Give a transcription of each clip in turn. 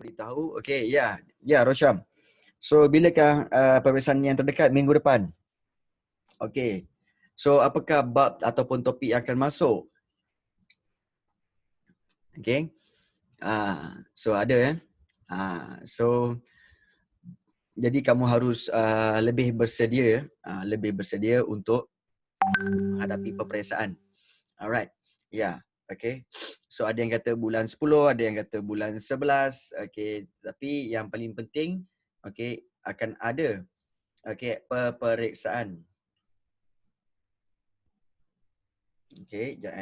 beritahu. Okey, ya. Ya, Rosyam. So, bilakah peperiksaan yang terdekat minggu depan? Okey. So, apakah bab ataupun topik yang akan masuk? Okey. So ada ya. So jadi kamu harus lebih bersedia untuk menghadapi peperiksaan. Alright. Ya, okey. So ada yang kata bulan 10, ada yang kata bulan 11. Okey, tapi yang paling penting okey akan ada okey peperiksaan. Okey, jap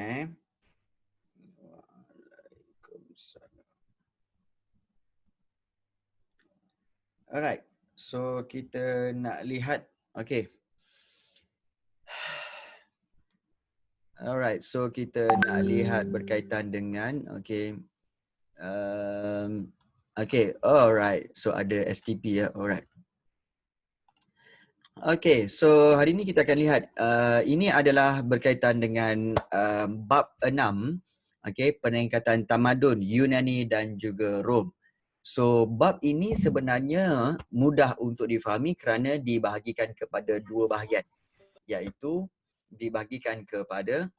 Waalaikumsalam. Alright. So kita nak lihat okey. Alright, so kita nak lihat berkaitan dengan alright. So ada STP ya. Alright. Okay, so hari ini kita akan lihat ini adalah berkaitan dengan bab 6, peningkatan tamadun Yunani dan juga Rom. So bab ini sebenarnya mudah untuk difahami kerana dibahagikan kepada dua bahagian, iaitu dibahagikan kepada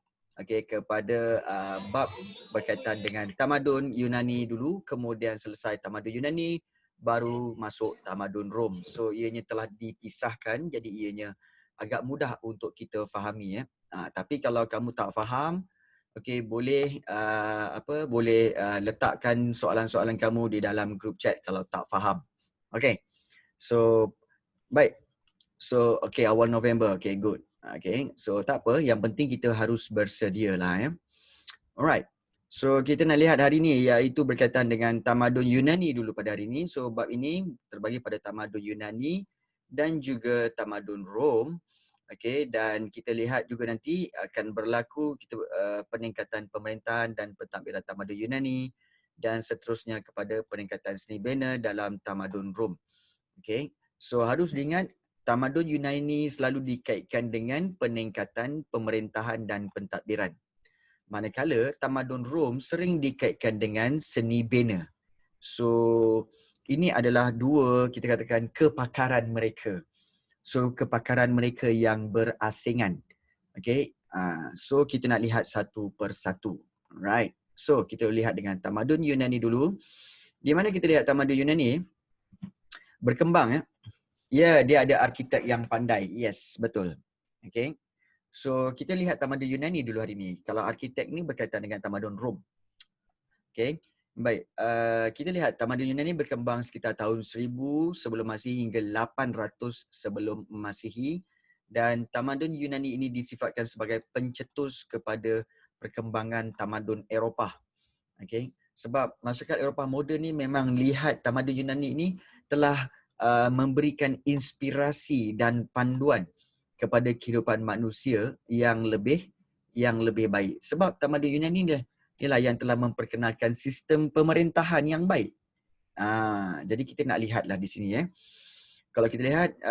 bab berkaitan dengan tamadun Yunani dulu, kemudian selesai tamadun Yunani baru masuk tamadun Rom. So ianya telah dipisahkan, jadi ianya agak mudah untuk kita fahami ya. Tapi kalau kamu tak faham, boleh letakkan soalan-soalan kamu di dalam group chat kalau tak faham. So baik. So awal November. Good. So tak apa, yang penting kita harus bersedialah ya. Alright. So kita nak lihat hari ini iaitu berkaitan dengan tamadun Yunani dulu pada hari ini. So bab ini terbagi pada tamadun Yunani dan juga tamadun Rom. Dan kita lihat juga nanti akan berlaku peningkatan pemerintahan dan pentadbiran tamadun Yunani dan seterusnya kepada peningkatan seni bina dalam tamadun Rom. So harus diingat tamadun Yunani selalu dikaitkan dengan peningkatan pemerintahan dan pentadbiran. Manakala tamadun Rom sering dikaitkan dengan seni bina. So ini adalah dua kita katakan kepakaran mereka. So kepakaran mereka yang berasingan. So kita nak lihat satu persatu. Alright. So kita lihat dengan tamadun Yunani dulu. Di mana kita lihat tamadun Yunani berkembang ya. Ya, dia ada arkitek yang pandai. Yes, betul. So, kita lihat tamadun Yunani dulu hari ini. Kalau arkitek ni berkaitan dengan tamadun Rom. Baik. Kita lihat tamadun Yunani berkembang sekitar tahun 1000 sebelum Masihi hingga 800 sebelum Masihi. Dan tamadun Yunani ini disifatkan sebagai pencetus kepada perkembangan tamadun Eropah. Sebab masyarakat Eropah moden ni memang lihat tamadun Yunani ini telah memberikan inspirasi dan panduan kepada kehidupan manusia yang lebih baik. Sebab tamadun Yunani inilah yang telah memperkenalkan sistem pemerintahan yang baik. Jadi kita nak lihatlah di sini ya. Kalau kita lihat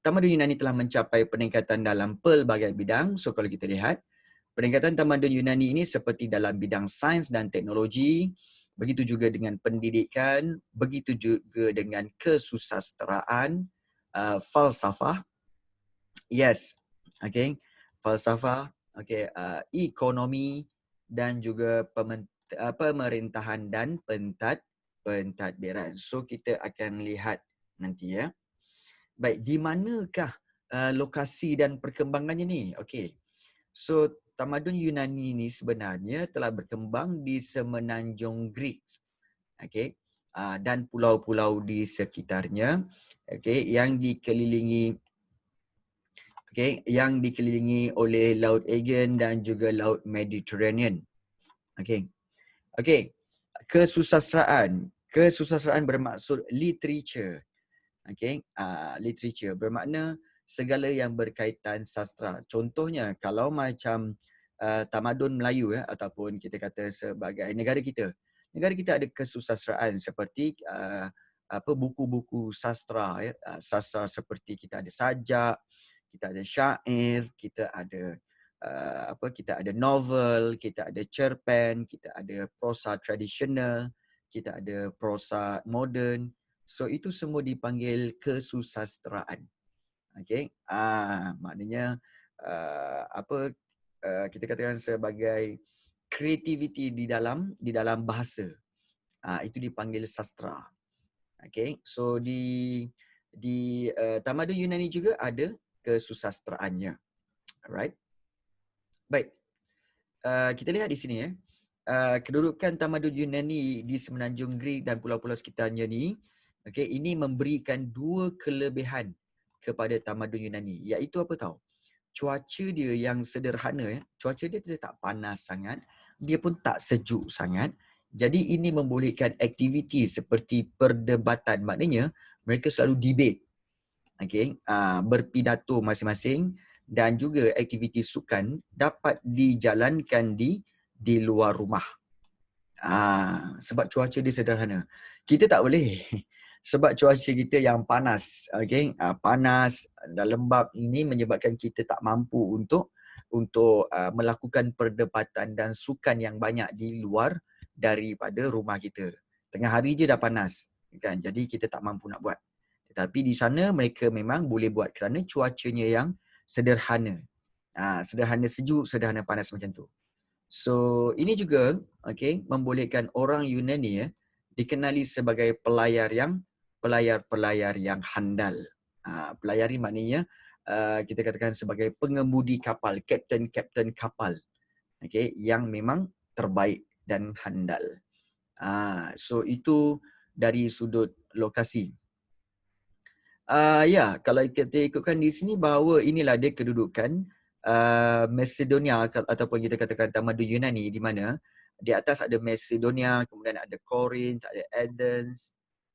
tamadun Yunani telah mencapai peningkatan dalam pelbagai bidang. So kalau kita lihat peningkatan tamadun Yunani ini seperti dalam bidang sains dan teknologi, begitu juga dengan pendidikan, begitu juga dengan kesusasteraan, falsafah, falsafah, ekonomi dan juga pemerintahan dan pentadbiran. So kita akan lihat nanti ya. Baik, di manakah lokasi dan perkembangannya ni? So tamadun Yunani ini sebenarnya telah berkembang di semenanjung Greece, dan pulau-pulau di sekitarnya, yang dikelilingi oleh Laut Aegean dan juga Laut Mediterranean. Kesusasteraan bermaksud literature. Literature bermakna segala yang berkaitan sastra. Contohnya kalau macam tamadun Melayu ataupun kita kata sebagai negara kita ada kesusasteraan seperti buku-buku sastra sastra seperti kita ada sajak, kita ada syair, kita ada novel, kita ada cerpen, kita ada prosa tradisional, kita ada prosa moden. So itu semua dipanggil kesusasteraan. Okey. Maknanya kita katakan sebagai kreativiti di dalam bahasa. Itu dipanggil sastra. Okey. So di tamadun Yunani juga ada kesusastraannya. Alright. Baik. Kita lihat di sini kedudukan tamadun Yunani di semenanjung Greek dan pulau-pulau sekitarnya ni, okey, ini memberikan dua kelebihan kepada tamadun Yunani, iaitu apa tahu? Cuaca dia yang sederhana, cuaca dia tak panas sangat, dia pun tak sejuk sangat. Jadi ini membolehkan aktiviti seperti perdebatan, maknanya mereka selalu debate, okey, berpidato masing-masing, dan juga aktiviti sukan dapat dijalankan di luar rumah. Sebab cuaca dia sederhana. Kita tak boleh. Sebab cuaca kita yang panas, okey, panas dan lembap ini menyebabkan kita tak mampu untuk melakukan perdebatan dan sukan yang banyak di luar daripada rumah kita. Tengah hari je dah panas, kan? Jadi kita tak mampu nak buat. Tetapi di sana mereka memang boleh buat kerana cuacanya yang sederhana. Sederhana sejuk, sederhana panas macam tu. So ini juga membolehkan orang Yunani dikenali sebagai pelayar yang handal. Pelayar ni maknanya kita katakan sebagai pengemudi kapal, kapten kapal. Yang memang terbaik dan handal. So itu dari sudut lokasi. Kalau kita ikutkan di sini bahawa inilah dia kedudukan Macedonia ataupun kita katakan tamadun Yunani, di mana di atas ada Macedonia, kemudian ada Corinth, ada Athens,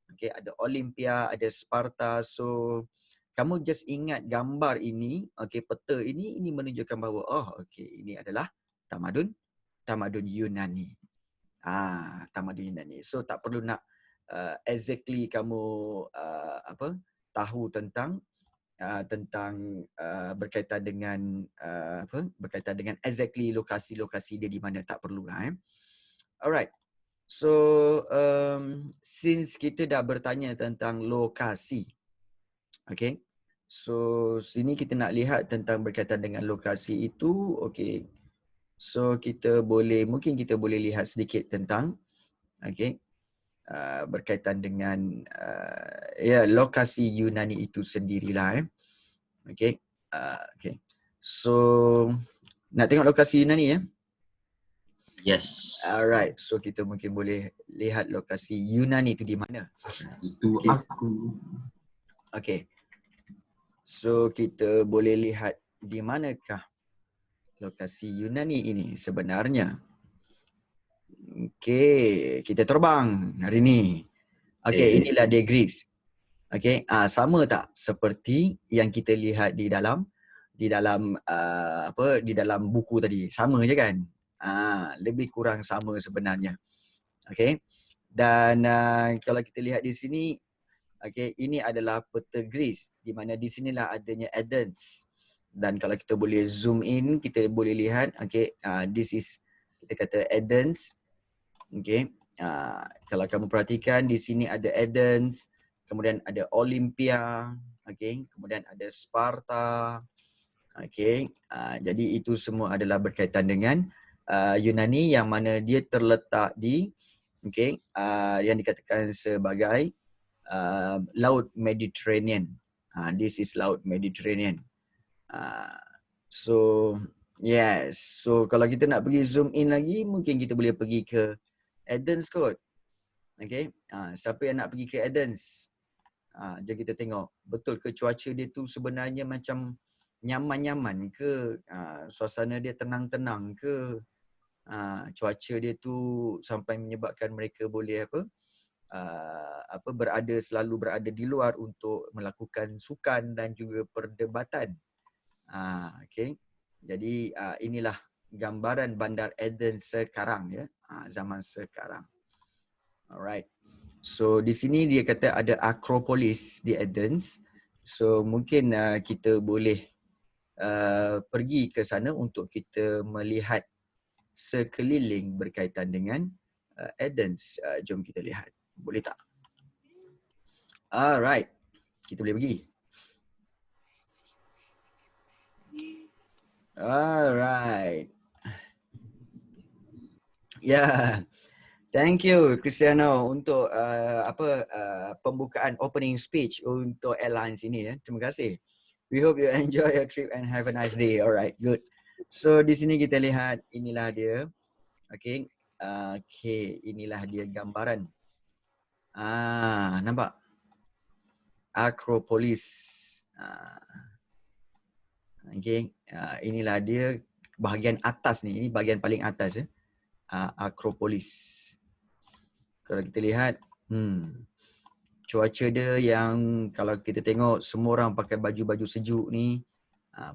ada Olympia, ada Sparta. So kamu just ingat gambar ini, peta ini menunjukkan bahawa ini adalah tamadun Yunani. Tamadun Yunani. So tak perlu nak exactly kamu tahu tentang berkaitan dengan exactly lokasi-lokasi dia di mana, tak perlulah. Alright. So since kita dah bertanya tentang lokasi, okay, so sini kita nak lihat tentang berkaitan dengan lokasi itu. Okay, so mungkin kita boleh lihat sedikit tentang berkaitan dengan lokasi Yunani itu sendirilah. Okay. So nak tengok lokasi Yunani ya? Yes. Alright. So kita mungkin boleh lihat lokasi Yunani itu di mana. Itu aku. Okay. So kita boleh lihat di manakah lokasi Yunani ini sebenarnya. Okay, kita terbang hari ni. Okay, inilah dia Greece. Okay, sama tak seperti yang kita lihat di dalam buku tadi? Sama je kan? Lebih kurang sama sebenarnya. Okay, dan kalau kita lihat di sini, ini adalah peta Greece, di mana di sinilah adanya Athens. Dan kalau kita boleh zoom in, kita boleh lihat, this is, kita kata Athens. Kalau kamu perhatikan di sini ada Athens, kemudian ada Olympia, kemudian ada Sparta. Jadi itu semua adalah berkaitan dengan Yunani, yang mana dia terletak di yang dikatakan sebagai Laut Mediterranean. This is Laut Mediterranean. So yes, so kalau kita nak pergi zoom in lagi, mungkin kita boleh pergi ke Athens kot. Siapa yang nak pergi ke Athens? Jom kita tengok, betul ke cuaca dia tu sebenarnya macam nyaman-nyaman ke? Suasana dia tenang-tenang ke? Cuaca dia tu sampai menyebabkan mereka boleh selalu berada di luar untuk melakukan sukan dan juga perdebatan. Jadi inilah gambaran bandar Athens sekarang ya, zaman sekarang. Alright. So di sini dia kata ada Akropolis di Athens. So mungkin kita boleh pergi ke sana untuk kita melihat sekeliling berkaitan dengan Athens. Jom kita lihat. Boleh tak? Alright. Kita boleh pergi. Alright. Yeah. Thank you Cristiano untuk pembukaan opening speech untuk airlines ini ya. Terima kasih. We hope you enjoy your trip and have a nice day. Alright, good. So di sini kita lihat inilah dia. Okay. Okay, inilah dia gambaran. Nampak? Acropolis. Okay. Inilah dia bahagian atas ni. Ini bahagian paling atas ya. Acropolis. Kalau kita lihat, cuaca dia yang kalau kita tengok semua orang pakai baju-baju sejuk ni,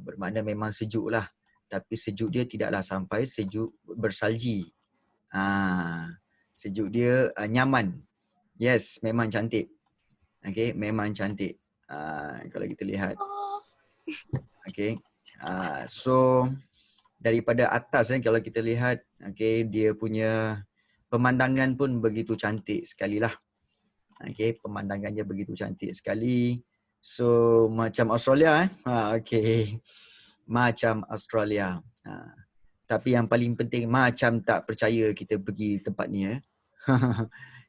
bermakna memang sejuk lah. Tapi sejuk dia tidaklah sampai sejuk bersalji. Sejuk dia nyaman. Yes, memang cantik. Okay, memang cantik. Kalau kita lihat. Okay. So, daripada atas kalau kita lihat, okay, dia punya pemandangan pun begitu cantik sekali lah. Okay, pemandangannya begitu cantik sekali. So, macam Australia okay. Macam Australia. Tapi yang paling penting, macam tak percaya kita pergi tempat ni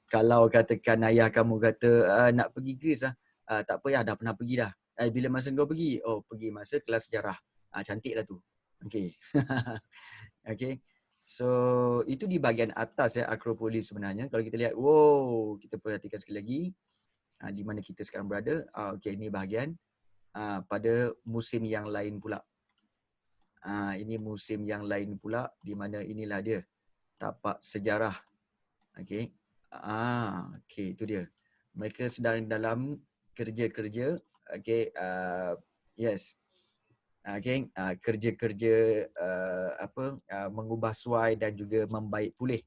Kalau katakan ayah kamu kata nak pergi Greece tak payah, dah pernah pergi dah. Bila masa kau pergi? Oh, pergi masa kelas sejarah. Cantik lah tu. Okay. Okay. So, itu di bahagian atas Acropolis sebenarnya. Kalau kita lihat, wow, kita perhatikan sekali lagi di mana kita sekarang berada. Okay, ini bahagian pada musim yang lain pula. Ini musim yang lain pula, di mana inilah dia tapak sejarah. Okay. Okay, itu dia. Mereka sedang dalam kerja-kerja. Okay. Yes. Okay, kerja-kerja mengubah suai dan juga membaik pulih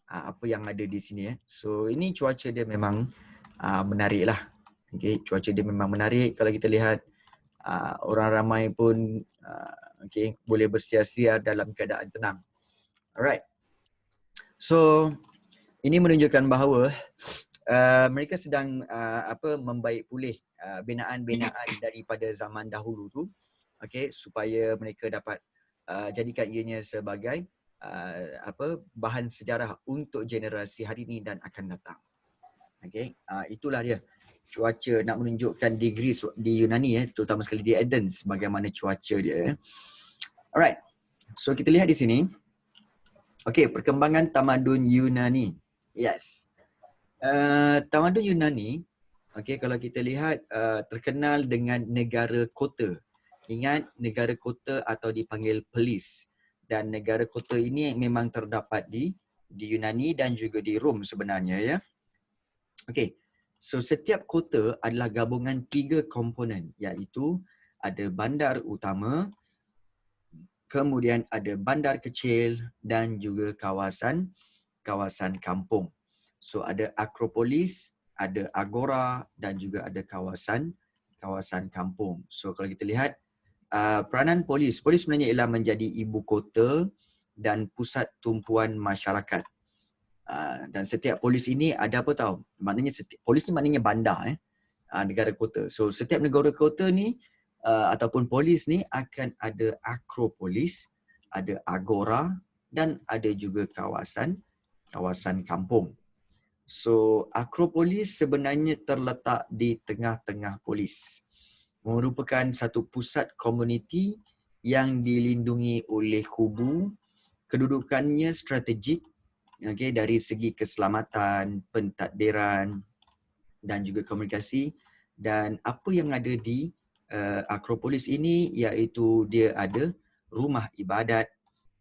apa yang ada di sini. So ini cuaca dia memang menarik lah. Okay, cuaca dia memang menarik. Kalau kita lihat orang ramai pun okay, boleh bersiar-siar dalam keadaan tenang. Alright. So ini menunjukkan bahawa mereka sedang membaik pulih binaan-binaan daripada zaman dahulu tu. Okay, supaya mereka dapat jadikan ianya sebagai bahan sejarah untuk generasi hari ini dan akan datang. Okay, itulah dia cuaca nak menunjukkan di Greece, di Yunani terutama sekali di Athens, bagaimana cuaca dia. Alright, so kita lihat di sini. Okay, perkembangan tamadun Yunani. Yes, tamadun Yunani. Okay, kalau kita lihat terkenal dengan negara kota. Ingat, negara kota atau dipanggil polis. Dan negara kota ini memang terdapat di Yunani dan juga di Rom sebenarnya ya. Okey. So setiap kota adalah gabungan 3 komponen, iaitu ada bandar utama, kemudian ada bandar kecil dan juga kawasan kampung. So ada Akropolis, ada Agora dan juga ada kawasan kampung. So kalau kita lihat peranan polis sebenarnya ialah menjadi ibu kota dan pusat tumpuan masyarakat. Dan setiap polis ini ada apa tahu? Maknanya polis ni maknanya bandar negara kota. So setiap negara kota ni ataupun polis ni akan ada akropolis, ada agora dan ada juga kawasan kampung. So akropolis sebenarnya terletak di tengah-tengah polis. Merupakan satu pusat komuniti yang dilindungi oleh kubu. Kedudukannya strategik dari segi keselamatan, pentadbiran dan juga komunikasi. Dan apa yang ada di Akropolis ini iaitu dia ada rumah ibadat,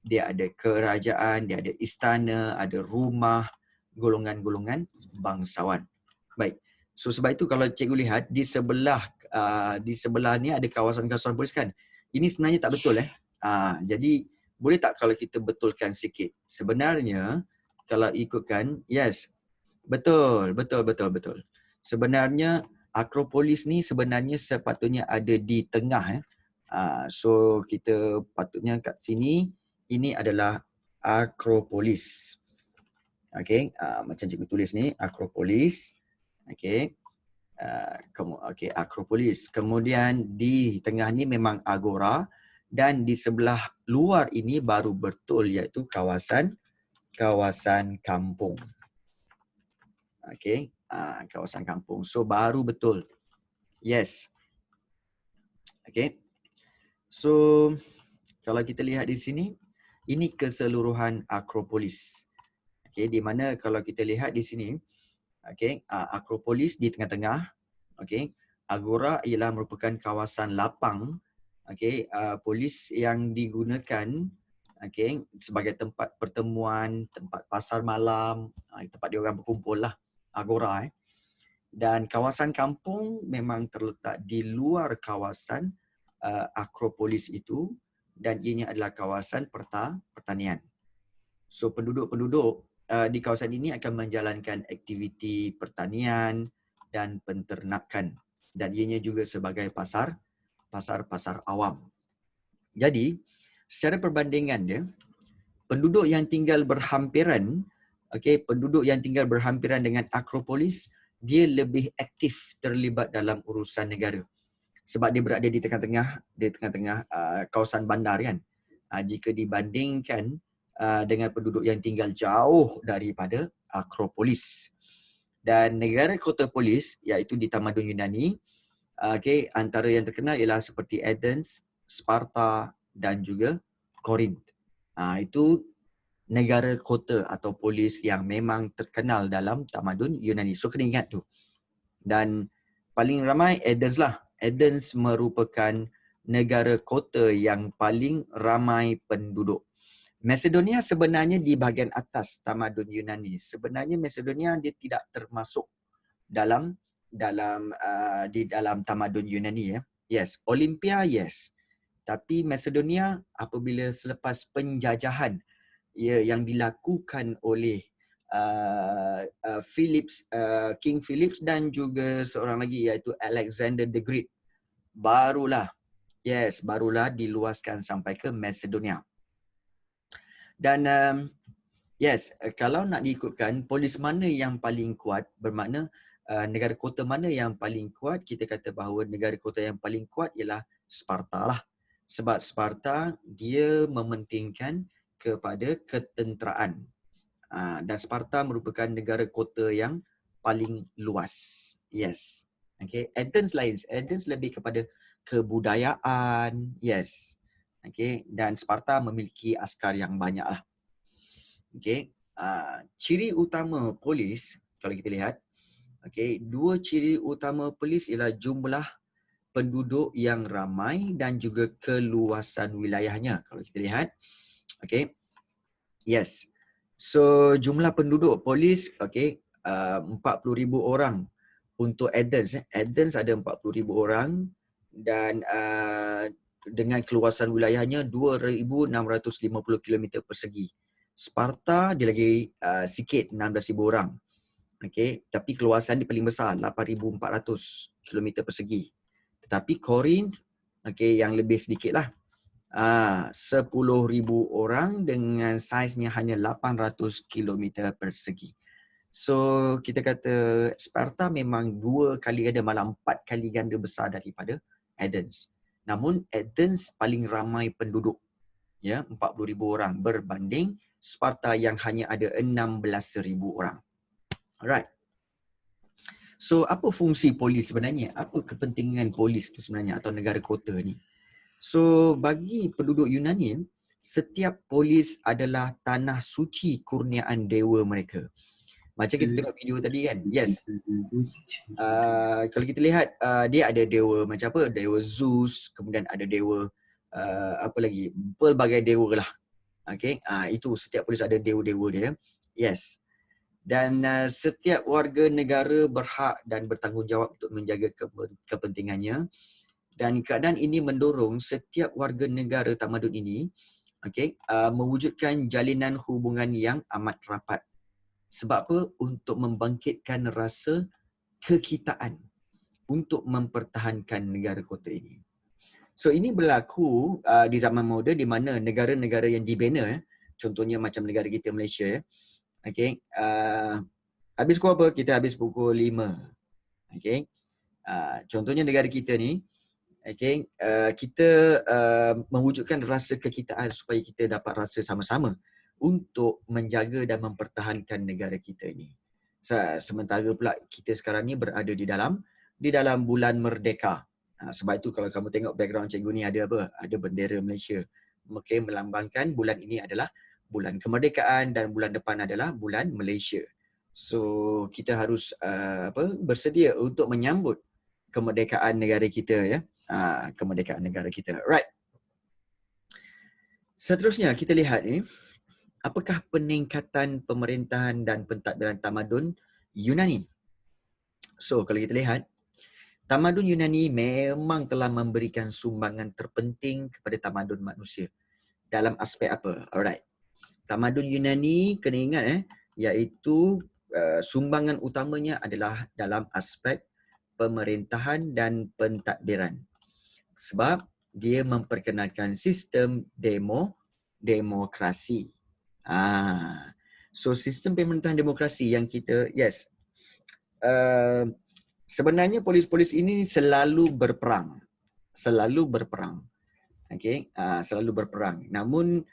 dia ada kerajaan, dia ada istana, ada rumah golongan-golongan bangsawan. Baik. So sebab itu kalau cikgu lihat di sebelah ni ada kawasan-kawasan polis kan. Ini sebenarnya tak betul jadi boleh tak kalau kita betulkan sikit. Sebenarnya kalau ikutkan, yes. Betul. Sebenarnya Akropolis ni sebenarnya sepatutnya ada di tengah so kita patutnya kat sini ini adalah Akropolis. Okey, macam cikgu tulis ni, Akropolis. Okey. Okey, Akropolis. Kemudian di tengah ni memang Agora dan di sebelah luar ini baru betul iaitu kawasan kampung. Okey, kawasan kampung. So baru betul. Yes. Okey. So kalau kita lihat di sini, ini keseluruhan Akropolis. Okey, di mana kalau kita lihat di sini, okey, Akropolis di tengah-tengah, okey. Agora ialah merupakan kawasan lapang, okey, polis yang digunakan, okey, sebagai tempat pertemuan, tempat pasar malam, tempat dia orang berkumpul lah, Agora. Dan kawasan kampung memang terletak di luar kawasan Akropolis itu dan ianya adalah kawasan pertanian. So penduduk-penduduk di kawasan ini akan menjalankan aktiviti pertanian dan penternakan dan ianya juga sebagai pasar awam. Jadi secara perbandingan dia, penduduk yang tinggal berhampiran, okey, penduduk yang tinggal berhampiran dengan Akropolis, dia lebih aktif terlibat dalam urusan negara. Sebab dia berada di tengah-tengah kawasan bandar kan. Jika dibandingkan dengan penduduk yang tinggal jauh daripada Akropolis. Dan negara kota polis iaitu di tamadun Yunani, okey, antara yang terkenal ialah seperti Athens, Sparta dan juga Korinth. Itu negara kota atau polis yang memang terkenal dalam tamadun Yunani. So kena ingat tu. Dan paling ramai Athens lah. Athens merupakan negara kota yang paling ramai penduduk. Macedonia sebenarnya di bahagian atas tamadun Yunani. Sebenarnya Macedonia dia tidak termasuk dalam tamadun Yunani ya. Yes, Olympia yes. Tapi Macedonia apabila selepas penjajahan yang dilakukan oleh King Philips dan juga seorang lagi iaitu Alexander the Great, barulah diluaskan sampai ke Macedonia. Dan kalau nak diikutkan polis mana yang paling kuat, bermakna negara kota mana yang paling kuat, kita kata bahawa negara kota yang paling kuat ialah Sparta lah. Sebab Sparta dia mementingkan kepada ketenteraan. Dan Sparta merupakan negara kota yang paling luas. Yes. Okay. Athens lain. Athens lebih kepada kebudayaan. Yes. Okay. Dan Sparta memiliki askar yang banyak lah. Okay. Ciri utama polis, kalau kita lihat, okay, dua ciri utama polis ialah jumlah penduduk yang ramai dan juga keluasan wilayahnya. Kalau kita lihat, okay. Yes. So jumlah penduduk polis, okay, 40,000 orang untuk Athens. Athens ada 40,000 orang dan dengan keluasan wilayahnya 2,650 km persegi. Sparta dia lagi sikit, 16,000 orang. Okay, tapi keluasan dia paling besar, 8,400 km persegi. Tetapi Corinth, okay, yang lebih sedikit lah. 10,000 orang dengan saiznya hanya 800 km persegi. So kita kata Sparta memang 2 kali ganda, malah 4 kali ganda besar daripada Athens. Namun Athens paling ramai penduduk, ya, 40,000 orang berbanding Sparta yang hanya ada 16,000 orang. Alright. So apa fungsi polis sebenarnya? Apa kepentingan polis tu sebenarnya atau negara kota ni? So bagi penduduk Yunani, setiap polis adalah tanah suci kurniaan dewa mereka. Macam kita tengok video tadi kan? Yes. Kalau kita lihat, dia ada dewa macam apa? Dewa Zeus, kemudian ada dewa apa lagi? Pelbagai dewa lah. Okay? Itu setiap polis ada dewa-dewa dia. Yes. Dan setiap warga negara berhak dan bertanggungjawab untuk menjaga kepentingannya. Dan keadaan ini mendorong setiap warga negara tamadun ini, okay, mewujudkan jalinan hubungan yang amat rapat. Sebab apa? Untuk membangkitkan rasa kekitaan untuk mempertahankan negara kota ini. So ini berlaku di zaman moden di mana negara-negara yang dibina, contohnya macam negara kita Malaysia, Okay. Habis pukul apa? Kita habis pukul 5. Okay. Contohnya negara kita ni, okay, kita mewujudkan rasa kekitaan supaya kita dapat rasa sama-sama untuk menjaga dan mempertahankan negara kita ini. Sementara pula kita sekarang ni berada di dalam bulan Merdeka. Sebab itu kalau kamu tengok background cikgu ni ada apa? Ada bendera Malaysia. Okay, melambangkan bulan ini adalah bulan kemerdekaan dan bulan depan adalah bulan Malaysia. So kita harus bersedia untuk menyambut kemerdekaan negara kita, ya. Kemerdekaan negara kita. Right. Seterusnya kita lihat ni, apakah peningkatan pemerintahan dan pentadbiran tamadun Yunani? So kalau kita lihat, tamadun Yunani memang telah memberikan sumbangan terpenting kepada tamadun manusia. Dalam aspek apa? Alright. Tamadun Yunani kena ingat iaitu sumbangan utamanya adalah dalam aspek pemerintahan dan pentadbiran. Sebab dia memperkenalkan sistem demokrasi. So sistem pemerintahan demokrasi yang kita, yes, sebenarnya polis-polis ini selalu berperang. Okay, selalu berperang. Namun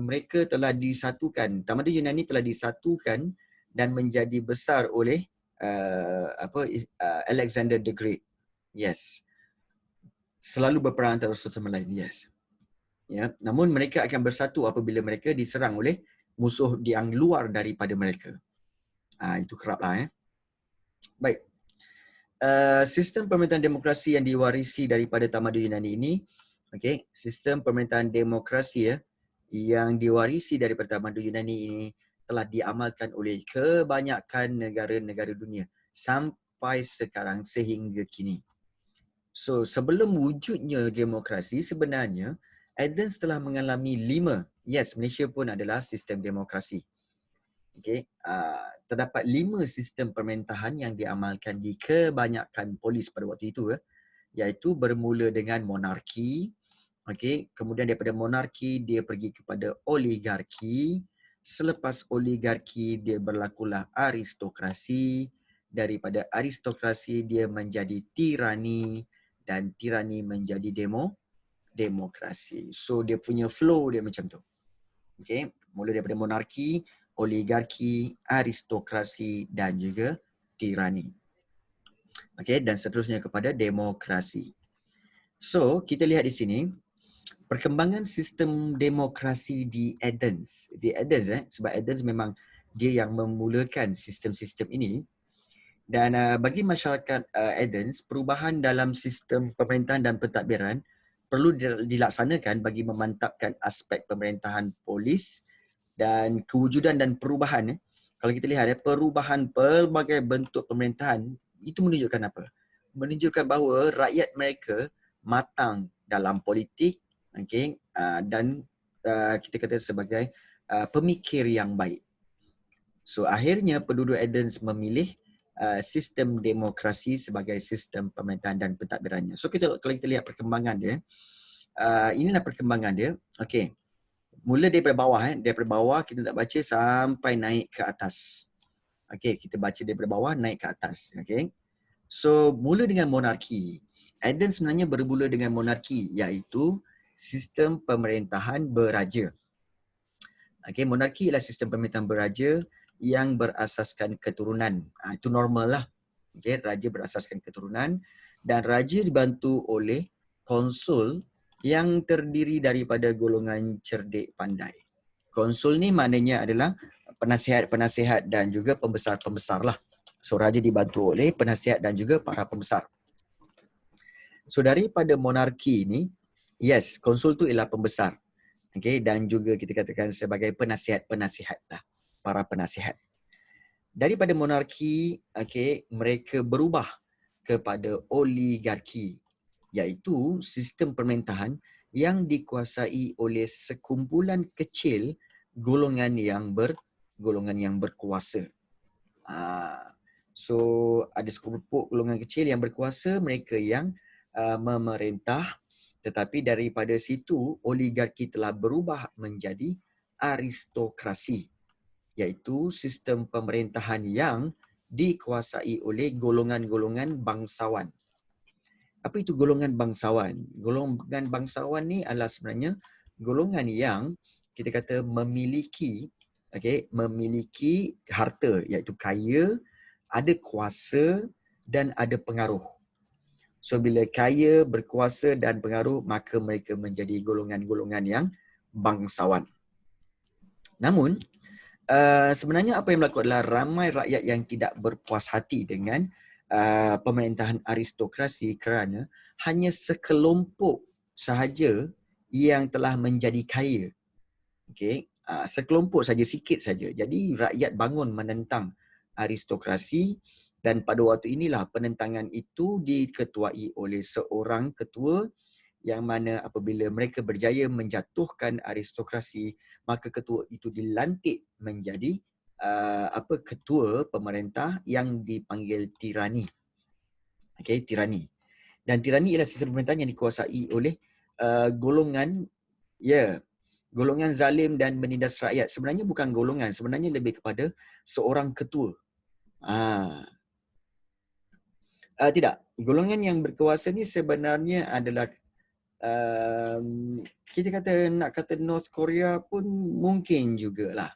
mereka telah disatukan. Tamadun Yunani telah disatukan dan menjadi besar oleh Alexander the Great. Yes. Selalu berperang antara satu sama lain. Yes. Ya, namun mereka akan bersatu apabila mereka diserang oleh musuh yang luar daripada mereka. Itu keraplah. Baik. Sistem pemerintahan demokrasi yang diwarisi daripada tamadun Yunani ini, okay, sistem pemerintahan demokrasi yang diwarisi daripada tamadun Yunani ini telah diamalkan oleh kebanyakan negara-negara dunia sampai sekarang sehingga kini. So sebelum wujudnya demokrasi, sebenarnya Athens telah mengalami 5. Yes, Malaysia pun adalah sistem demokrasi. Okay. Terdapat 5 sistem pemerintahan yang diamalkan di kebanyakan polis pada waktu itu, iaitu bermula dengan monarki. Okay. Kemudian daripada monarki dia pergi kepada oligarki. Selepas oligarki dia berlakulah aristokrasi. Daripada aristokrasi dia menjadi tirani. Dan tirani menjadi demokrasi. So dia punya flow dia macam tu. Okay. Mula daripada monarki, oligarki, aristokrasi dan juga tirani. Okay. Dan seterusnya kepada demokrasi. So kita lihat di sini perkembangan sistem demokrasi di Athens. Di Athens sebab Athens memang dia yang memulakan sistem-sistem ini. Dan bagi masyarakat Athens, perubahan dalam sistem pemerintahan dan pentadbiran perlu dilaksanakan bagi memantapkan aspek pemerintahan polis dan kewujudan dan perubahan. Kalau kita lihat perubahan pelbagai bentuk pemerintahan, itu menunjukkan apa? Menunjukkan bahawa rakyat mereka matang dalam politik, okay, dan kita kata sebagai pemikir yang baik. So akhirnya penduduk Athens memilih sistem demokrasi sebagai sistem pemerintahan dan pentadbirannya. So kalau kita lihat perkembangan dia, inilah perkembangan dia. Okey. Mula daripada bawah daripada bawah kita nak baca sampai naik ke atas. Okey, kita baca daripada bawah naik ke atas. Okey. So mula dengan monarki. Athens sebenarnya bermula dengan monarki, iaitu sistem pemerintahan beraja. Okey, monarki ialah sistem pemerintahan beraja yang berasaskan keturunan. Itu normal lah. Okay, raja berasaskan keturunan dan raja dibantu oleh konsul yang terdiri daripada golongan cerdik pandai. Konsul ni maknanya adalah penasihat-penasihat dan juga pembesar-pembesar lah. So raja dibantu oleh penasihat dan juga para pembesar. So daripada monarki ni, yes, konsul tu ialah pembesar. Okay, dan juga kita katakan sebagai penasihat-penasihat lah. Para penasihat. Daripada monarki, okay, mereka berubah kepada oligarki, iaitu sistem pemerintahan yang dikuasai oleh sekumpulan kecil golongan yang berkuasa. So ada sekelompok golongan kecil yang berkuasa, mereka yang memerintah, tetapi daripada situ oligarki telah berubah menjadi aristokrasi. iaitu sistem pemerintahan yang dikuasai oleh golongan-golongan bangsawan. Apa itu golongan bangsawan? Golongan bangsawan ni adalah sebenarnya golongan yang kita kata memiliki memiliki harta, iaitu kaya, ada kuasa dan ada pengaruh. So bila kaya, berkuasa dan pengaruh, maka mereka menjadi golongan-golongan yang bangsawan. Namun sebenarnya apa yang berlaku adalah ramai rakyat yang tidak berpuas hati dengan pemerintahan aristokrasi kerana hanya sekelompok sahaja yang telah menjadi kaya. Okey, sekelompok saja, sikit saja. Jadi rakyat bangun menentang aristokrasi dan pada waktu inilah penentangan itu diketuai oleh seorang ketua yang mana apabila mereka berjaya menjatuhkan aristokrasi, maka ketua itu dilantik menjadi ketua pemerintah yang dipanggil tirani. Okey, tirani. Dan tirani ialah sistem pemerintahan yang dikuasai oleh golongan golongan zalim dan menindas rakyat. Sebenarnya bukan golongan, sebenarnya lebih kepada seorang ketua. Tidak, golongan yang berkuasa ni sebenarnya adalah kita nak kata North Korea pun mungkin jugalah.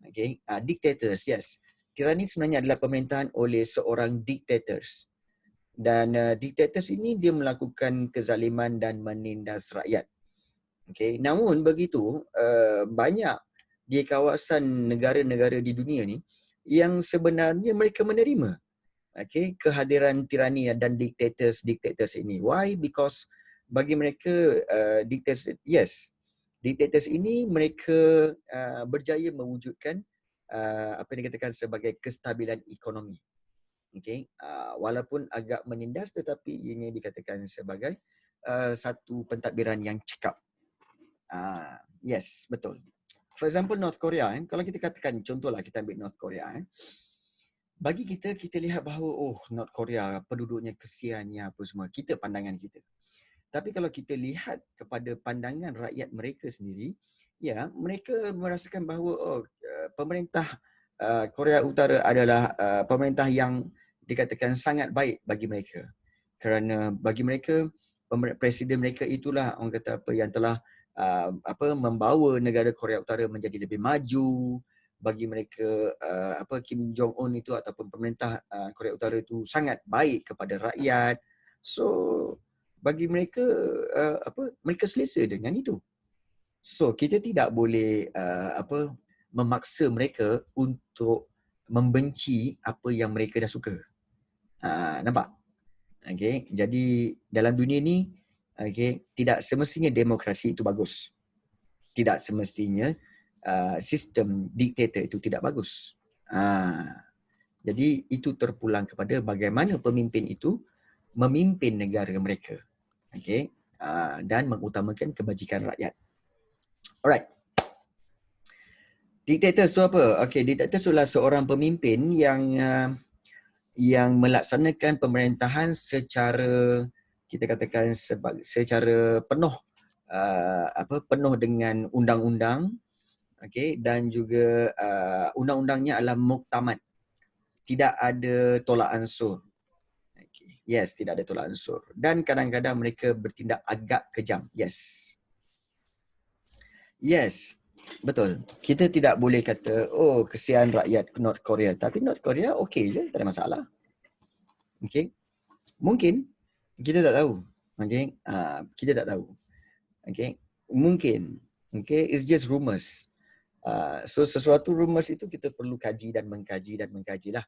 Okay, dictators, yes. Tirani sebenarnya adalah pemerintahan oleh seorang dictators. Dan dictators ini dia melakukan kezaliman dan menindas rakyat. Okay, namun begitu banyak di kawasan negara-negara di dunia ni yang sebenarnya mereka menerima kehadiran tirani dan dictators ini. Why? Because bagi mereka dictators ini mereka berjaya mewujudkan apa yang dikatakan sebagai kestabilan ekonomi. Okay, walaupun agak menindas tetapi ini dikatakan sebagai satu pentadbiran yang cekap. Yes, betul. For example, North Korea, kalau kita katakan, contohlah kita ambil North Korea. Bagi kita lihat bahawa North Korea penduduknya kesiannya apa semua. Kita pandangan kita. Tapi kalau kita lihat kepada pandangan rakyat mereka sendiri, ya, mereka merasakan bahawa pemerintah Korea Utara adalah pemerintah yang dikatakan sangat baik bagi mereka. Kerana bagi mereka, presiden mereka itulah orang kata apa yang telah membawa negara Korea Utara menjadi lebih maju. Bagi mereka Kim Jong Un itu ataupun pemerintah Korea Utara itu sangat baik kepada rakyat. So bagi mereka mereka selesa dengan itu. So kita tidak boleh memaksa mereka untuk membenci apa yang mereka dah suka. Nampak? Okay. Jadi dalam dunia ni tidak semestinya demokrasi itu bagus. Tidak semestinya sistem diktator itu tidak bagus. Jadi itu terpulang kepada bagaimana pemimpin itu memimpin negara mereka. Dan mengutamakan kebajikan rakyat. Alright. Diktator itu apa? Diktator adalah seorang pemimpin yang melaksanakan pemerintahan secara kita katakan secara penuh penuh dengan undang-undang, dan juga undang-undangnya adalah muktamad. Tidak ada tolak ansur. Yes, tidak ada tolak ansur. Dan kadang-kadang mereka bertindak agak kejam. Yes, betul. Kita tidak boleh kata, kesian rakyat North Korea. Tapi North Korea okey je, tak ada masalah. Mungkin. Kita tak tahu. Kita tak tahu. Mungkin. It's just rumors. So sesuatu rumors itu kita perlu kaji dan mengkaji lah.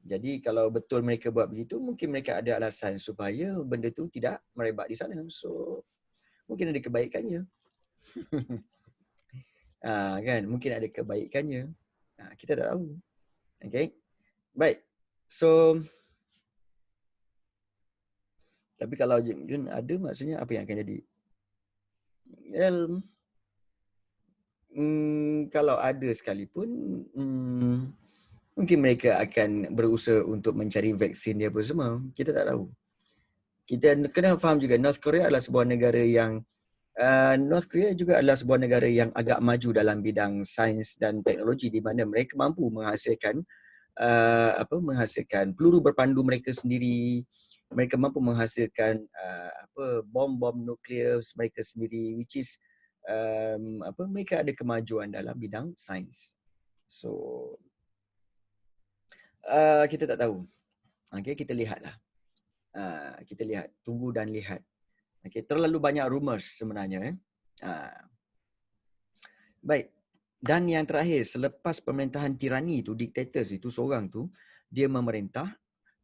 Jadi kalau betul mereka buat begitu, mungkin mereka ada alasan supaya benda tu tidak merebak di sana. So mungkin ada kebaikannya. Kan, mungkin ada kebaikannya. Kita tak tahu. Baik. So tapi kalau Jun ada, maksudnya apa yang akan jadi? Kalau ada sekalipun, mungkin mereka akan berusaha untuk mencari vaksin dia apa semua. Kita tak tahu. Kita kena faham juga North Korea adalah sebuah negara yang North Korea juga adalah sebuah negara yang agak maju dalam bidang sains dan teknologi di mana mereka mampu menghasilkan menghasilkan peluru berpandu mereka sendiri. Mereka mampu menghasilkan bom-bom nuklear mereka sendiri, which is mereka ada kemajuan dalam bidang sains. So kita tak tahu. Okay, kita lihatlah. Kita lihat, tunggu dan lihat. Okay, terlalu banyak rumors sebenarnya. Baik. Dan yang terakhir, selepas pemerintahan tirani tu, dictators itu seorang tu, dia memerintah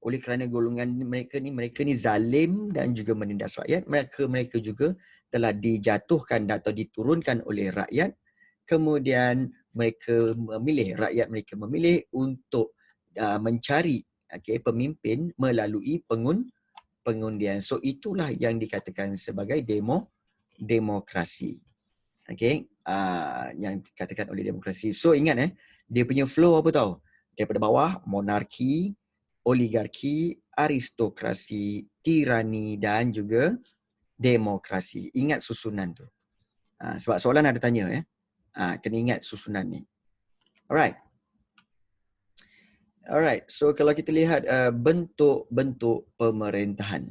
oleh kerana golongan mereka ni zalim dan juga menindas rakyat. Mereka juga telah dijatuhkan atau diturunkan oleh rakyat. Kemudian rakyat mereka memilih untuk mencari pemimpin melalui pengundian. So itulah yang dikatakan sebagai demokrasi. Yang dikatakan oleh demokrasi. So ingat dia punya flow apa tahu? Daripada bawah, monarki, oligarki, aristokrasi, tirani dan juga demokrasi. Ingat susunan tu. Sebab soalan ada tanya kena ingat susunan ni. Alright. So kalau kita lihat bentuk-bentuk pemerintahan.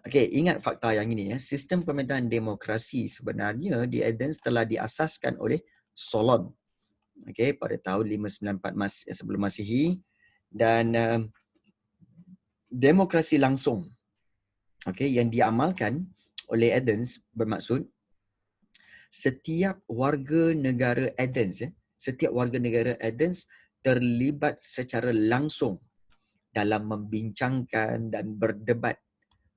Okey, ingat fakta yang ini Sistem pemerintahan demokrasi sebenarnya di Athens telah diasaskan oleh Solon. Okey, pada tahun 594 sebelum Masihi, dan demokrasi langsung yang diamalkan oleh Athens bermaksud setiap warga negara Athens terlibat secara langsung dalam membincangkan dan berdebat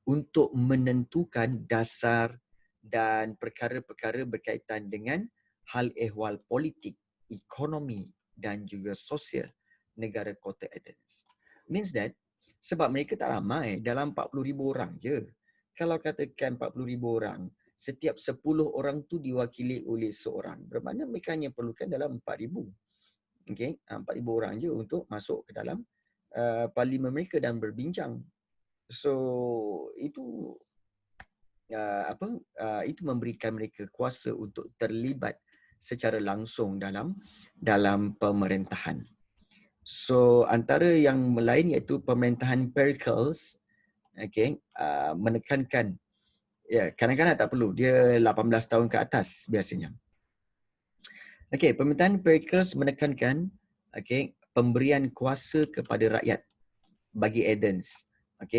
untuk menentukan dasar dan perkara-perkara berkaitan dengan hal ehwal politik, ekonomi dan juga sosial negara kota Athens. Means that sebab mereka tak ramai, dalam 40,000 orang je. Kalau katakan 40,000 orang, setiap 10 orang tu diwakili oleh seorang. Bermakna mereka hanya perlukan dalam 4,000. 4,000 orang je untuk masuk ke dalam parlimen mereka dan berbincang. So itu itu memberikan mereka kuasa untuk terlibat secara langsung dalam pemerintahan. So antara yang lain iaitu pemerintahan Pericles, menekankan kanak-kanak tak perlu, dia 18 tahun ke atas biasanya. Pemerintahan Pericles menekankan pemberian kuasa kepada rakyat bagi Athens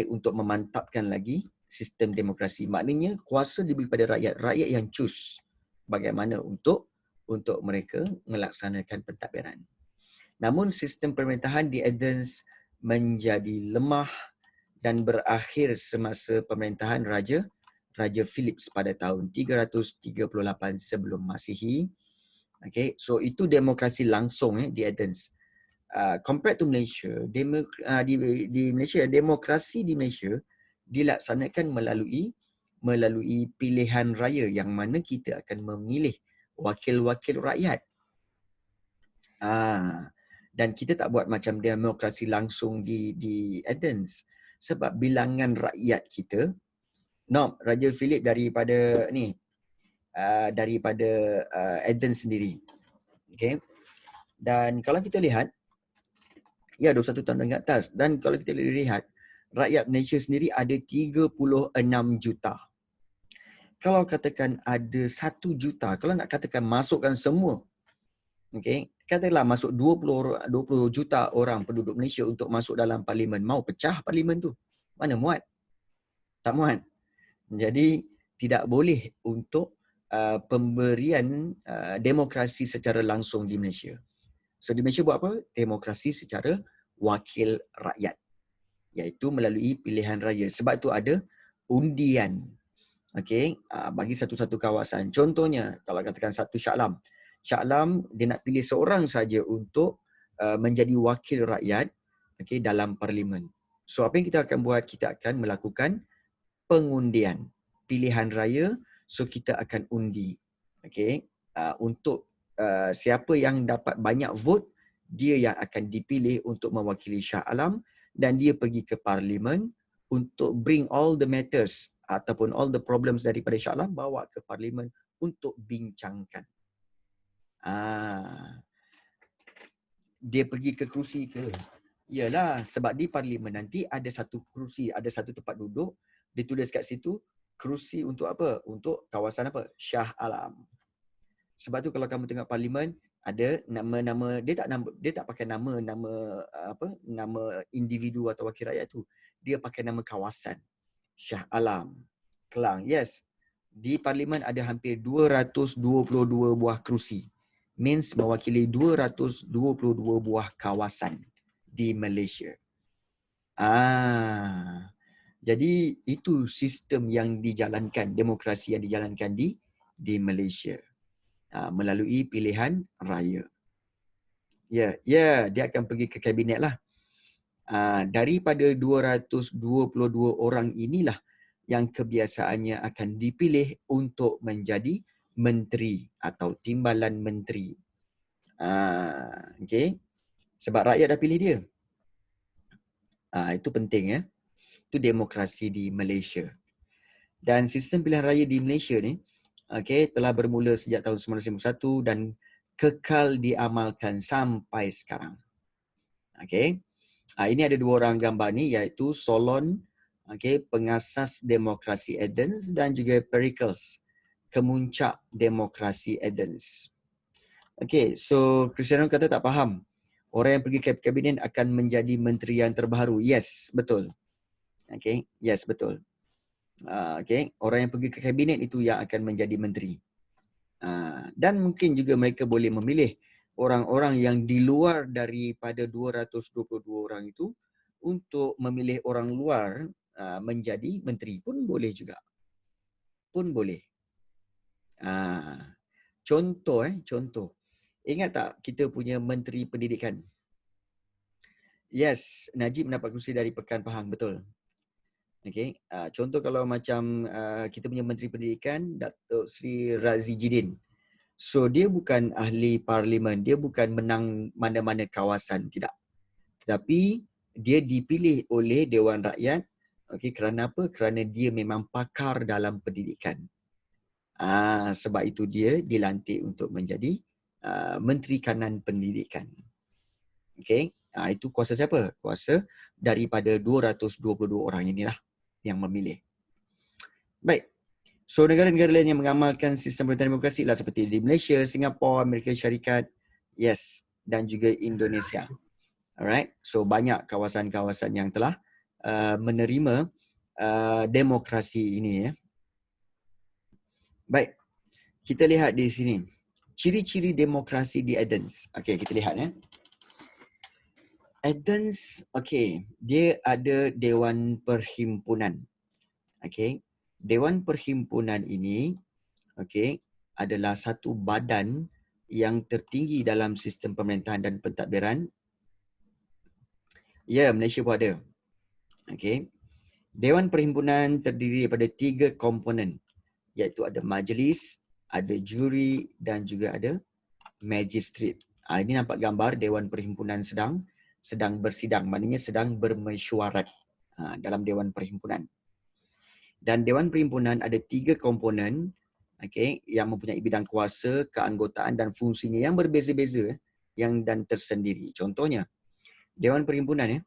untuk memantapkan lagi sistem demokrasi. Maknanya kuasa diberi kepada rakyat. Rakyat yang choose bagaimana untuk mereka melaksanakan pentadbiran. Namun sistem pemerintahan di Athens menjadi lemah dan berakhir semasa pemerintahan Raja Philips pada tahun 338 sebelum Masihi. So itu demokrasi langsung di Athens. Compared to Malaysia, di Malaysia, demokrasi di Malaysia dilaksanakan melalui pilihan raya yang mana kita akan memilih wakil-wakil rakyat. Dan kita tak buat macam demokrasi langsung di Athens sebab bilangan rakyat kita, Raja Philip daripada Athens sendiri. Dan kalau kita lihat 21 tahun ke atas. Dan kalau kita lihat, rakyat Malaysia sendiri ada 36 juta. Kalau katakan ada 1 juta, kalau nak katakan masukkan semua, katakanlah masuk 20 juta orang penduduk Malaysia untuk masuk dalam parlimen, mau pecah parlimen tu? Mana muat? Tak muat. Jadi, tidak boleh untuk pemberian demokrasi secara langsung di Malaysia. So di Malaysia buat apa? Demokrasi secara wakil rakyat. Iaitu melalui pilihan raya. Sebab itu ada undian. Bagi satu-satu kawasan. Contohnya, kalau katakan satu Shah Alam. Shah Alam, dia nak pilih seorang saja untuk menjadi wakil rakyat dalam parlimen. So apa yang kita akan buat? Kita akan melakukan pengundian. Pilihan raya, so kita akan undi. Untuk siapa yang dapat banyak vote, dia yang akan dipilih untuk mewakili Shah Alam dan dia pergi ke parlimen untuk bring all the matters ataupun all the problems daripada Shah Alam bawa ke parlimen untuk bincangkan. Dia pergi ke kerusi ke? Yalah, sebab di parlimen nanti ada satu kerusi, ada satu tempat duduk, ditulis kat situ kerusi untuk apa? Untuk kawasan apa? Shah Alam. Sebab tu kalau kamu tengok parlimen ada nama-nama, dia tak pakai nama individu atau wakil rakyat tu. Dia pakai nama kawasan. Shah Alam, Kelang. Yes. Di parlimen ada hampir 222 buah kerusi. Means mewakili 222 buah kawasan di Malaysia. Jadi itu sistem yang dijalankan, demokrasi yang dijalankan di Malaysia. Melalui pilihan raya. Dia akan pergi ke kabinet lah. Daripada 222 orang inilah yang kebiasaannya akan dipilih untuk menjadi menteri atau timbalan menteri. Okay. Sebab rakyat dah pilih dia. Itu penting ya. Itu demokrasi di Malaysia. Dan sistem pilihan raya di Malaysia ni telah bermula sejak tahun 1951 dan kekal diamalkan sampai sekarang. Ini ada dua orang gambar ni, iaitu Solon, pengasas demokrasi Athens, dan juga Pericles, kemuncak demokrasi Athens. So Cristiano kata tak faham. Orang yang pergi ke kabinet akan menjadi menteri yang terbaru. Yes, betul. Yes, betul. Orang yang pergi ke kabinet itu yang akan menjadi menteri. Dan mungkin juga mereka boleh memilih orang-orang yang di luar daripada 222 orang itu untuk memilih orang luar menjadi menteri pun boleh juga. Pun boleh. Contoh. Ingat tak kita punya menteri pendidikan? Yes, Najib mendapat kerusi dari Pekan Pahang, betul. Contoh kalau macam kita punya menteri pendidikan, Datuk Seri Razi Jidin. So dia bukan ahli parlimen, dia bukan menang mana-mana kawasan, tidak. Tetapi dia dipilih oleh Dewan Rakyat. Kerana apa? Kerana dia memang pakar dalam pendidikan. Sebab itu dia dilantik untuk menjadi Menteri Kanan Pendidikan. Itu kuasa siapa? Kuasa daripada 222 orang inilah yang memilih. Baik. So negara-negara lain yang mengamalkan sistem pemerintahan demokrasi lah seperti di Malaysia, Singapura, Amerika Syarikat, yes, dan juga Indonesia. Alright. So banyak kawasan-kawasan yang telah menerima demokrasi ini ya. Baik. Kita lihat di sini. Ciri-ciri demokrasi di Athens. Kita lihat ya. Athens, dia ada Dewan Perhimpunan. Dewan Perhimpunan ini adalah satu badan yang tertinggi dalam sistem pemerintahan dan pentadbiran. Ya, Malaysia pun ada. Dewan Perhimpunan terdiri daripada 3 komponen, iaitu ada majlis, ada juri dan juga ada magistrat. Ini nampak gambar Dewan Perhimpunan sedang bersidang, maknanya sedang bermesyuarat dalam Dewan Perhimpunan. Dan Dewan Perhimpunan ada 3 komponen yang mempunyai bidang kuasa, keanggotaan dan fungsinya yang berbeza-beza dan tersendiri. Contohnya, Dewan Perhimpunan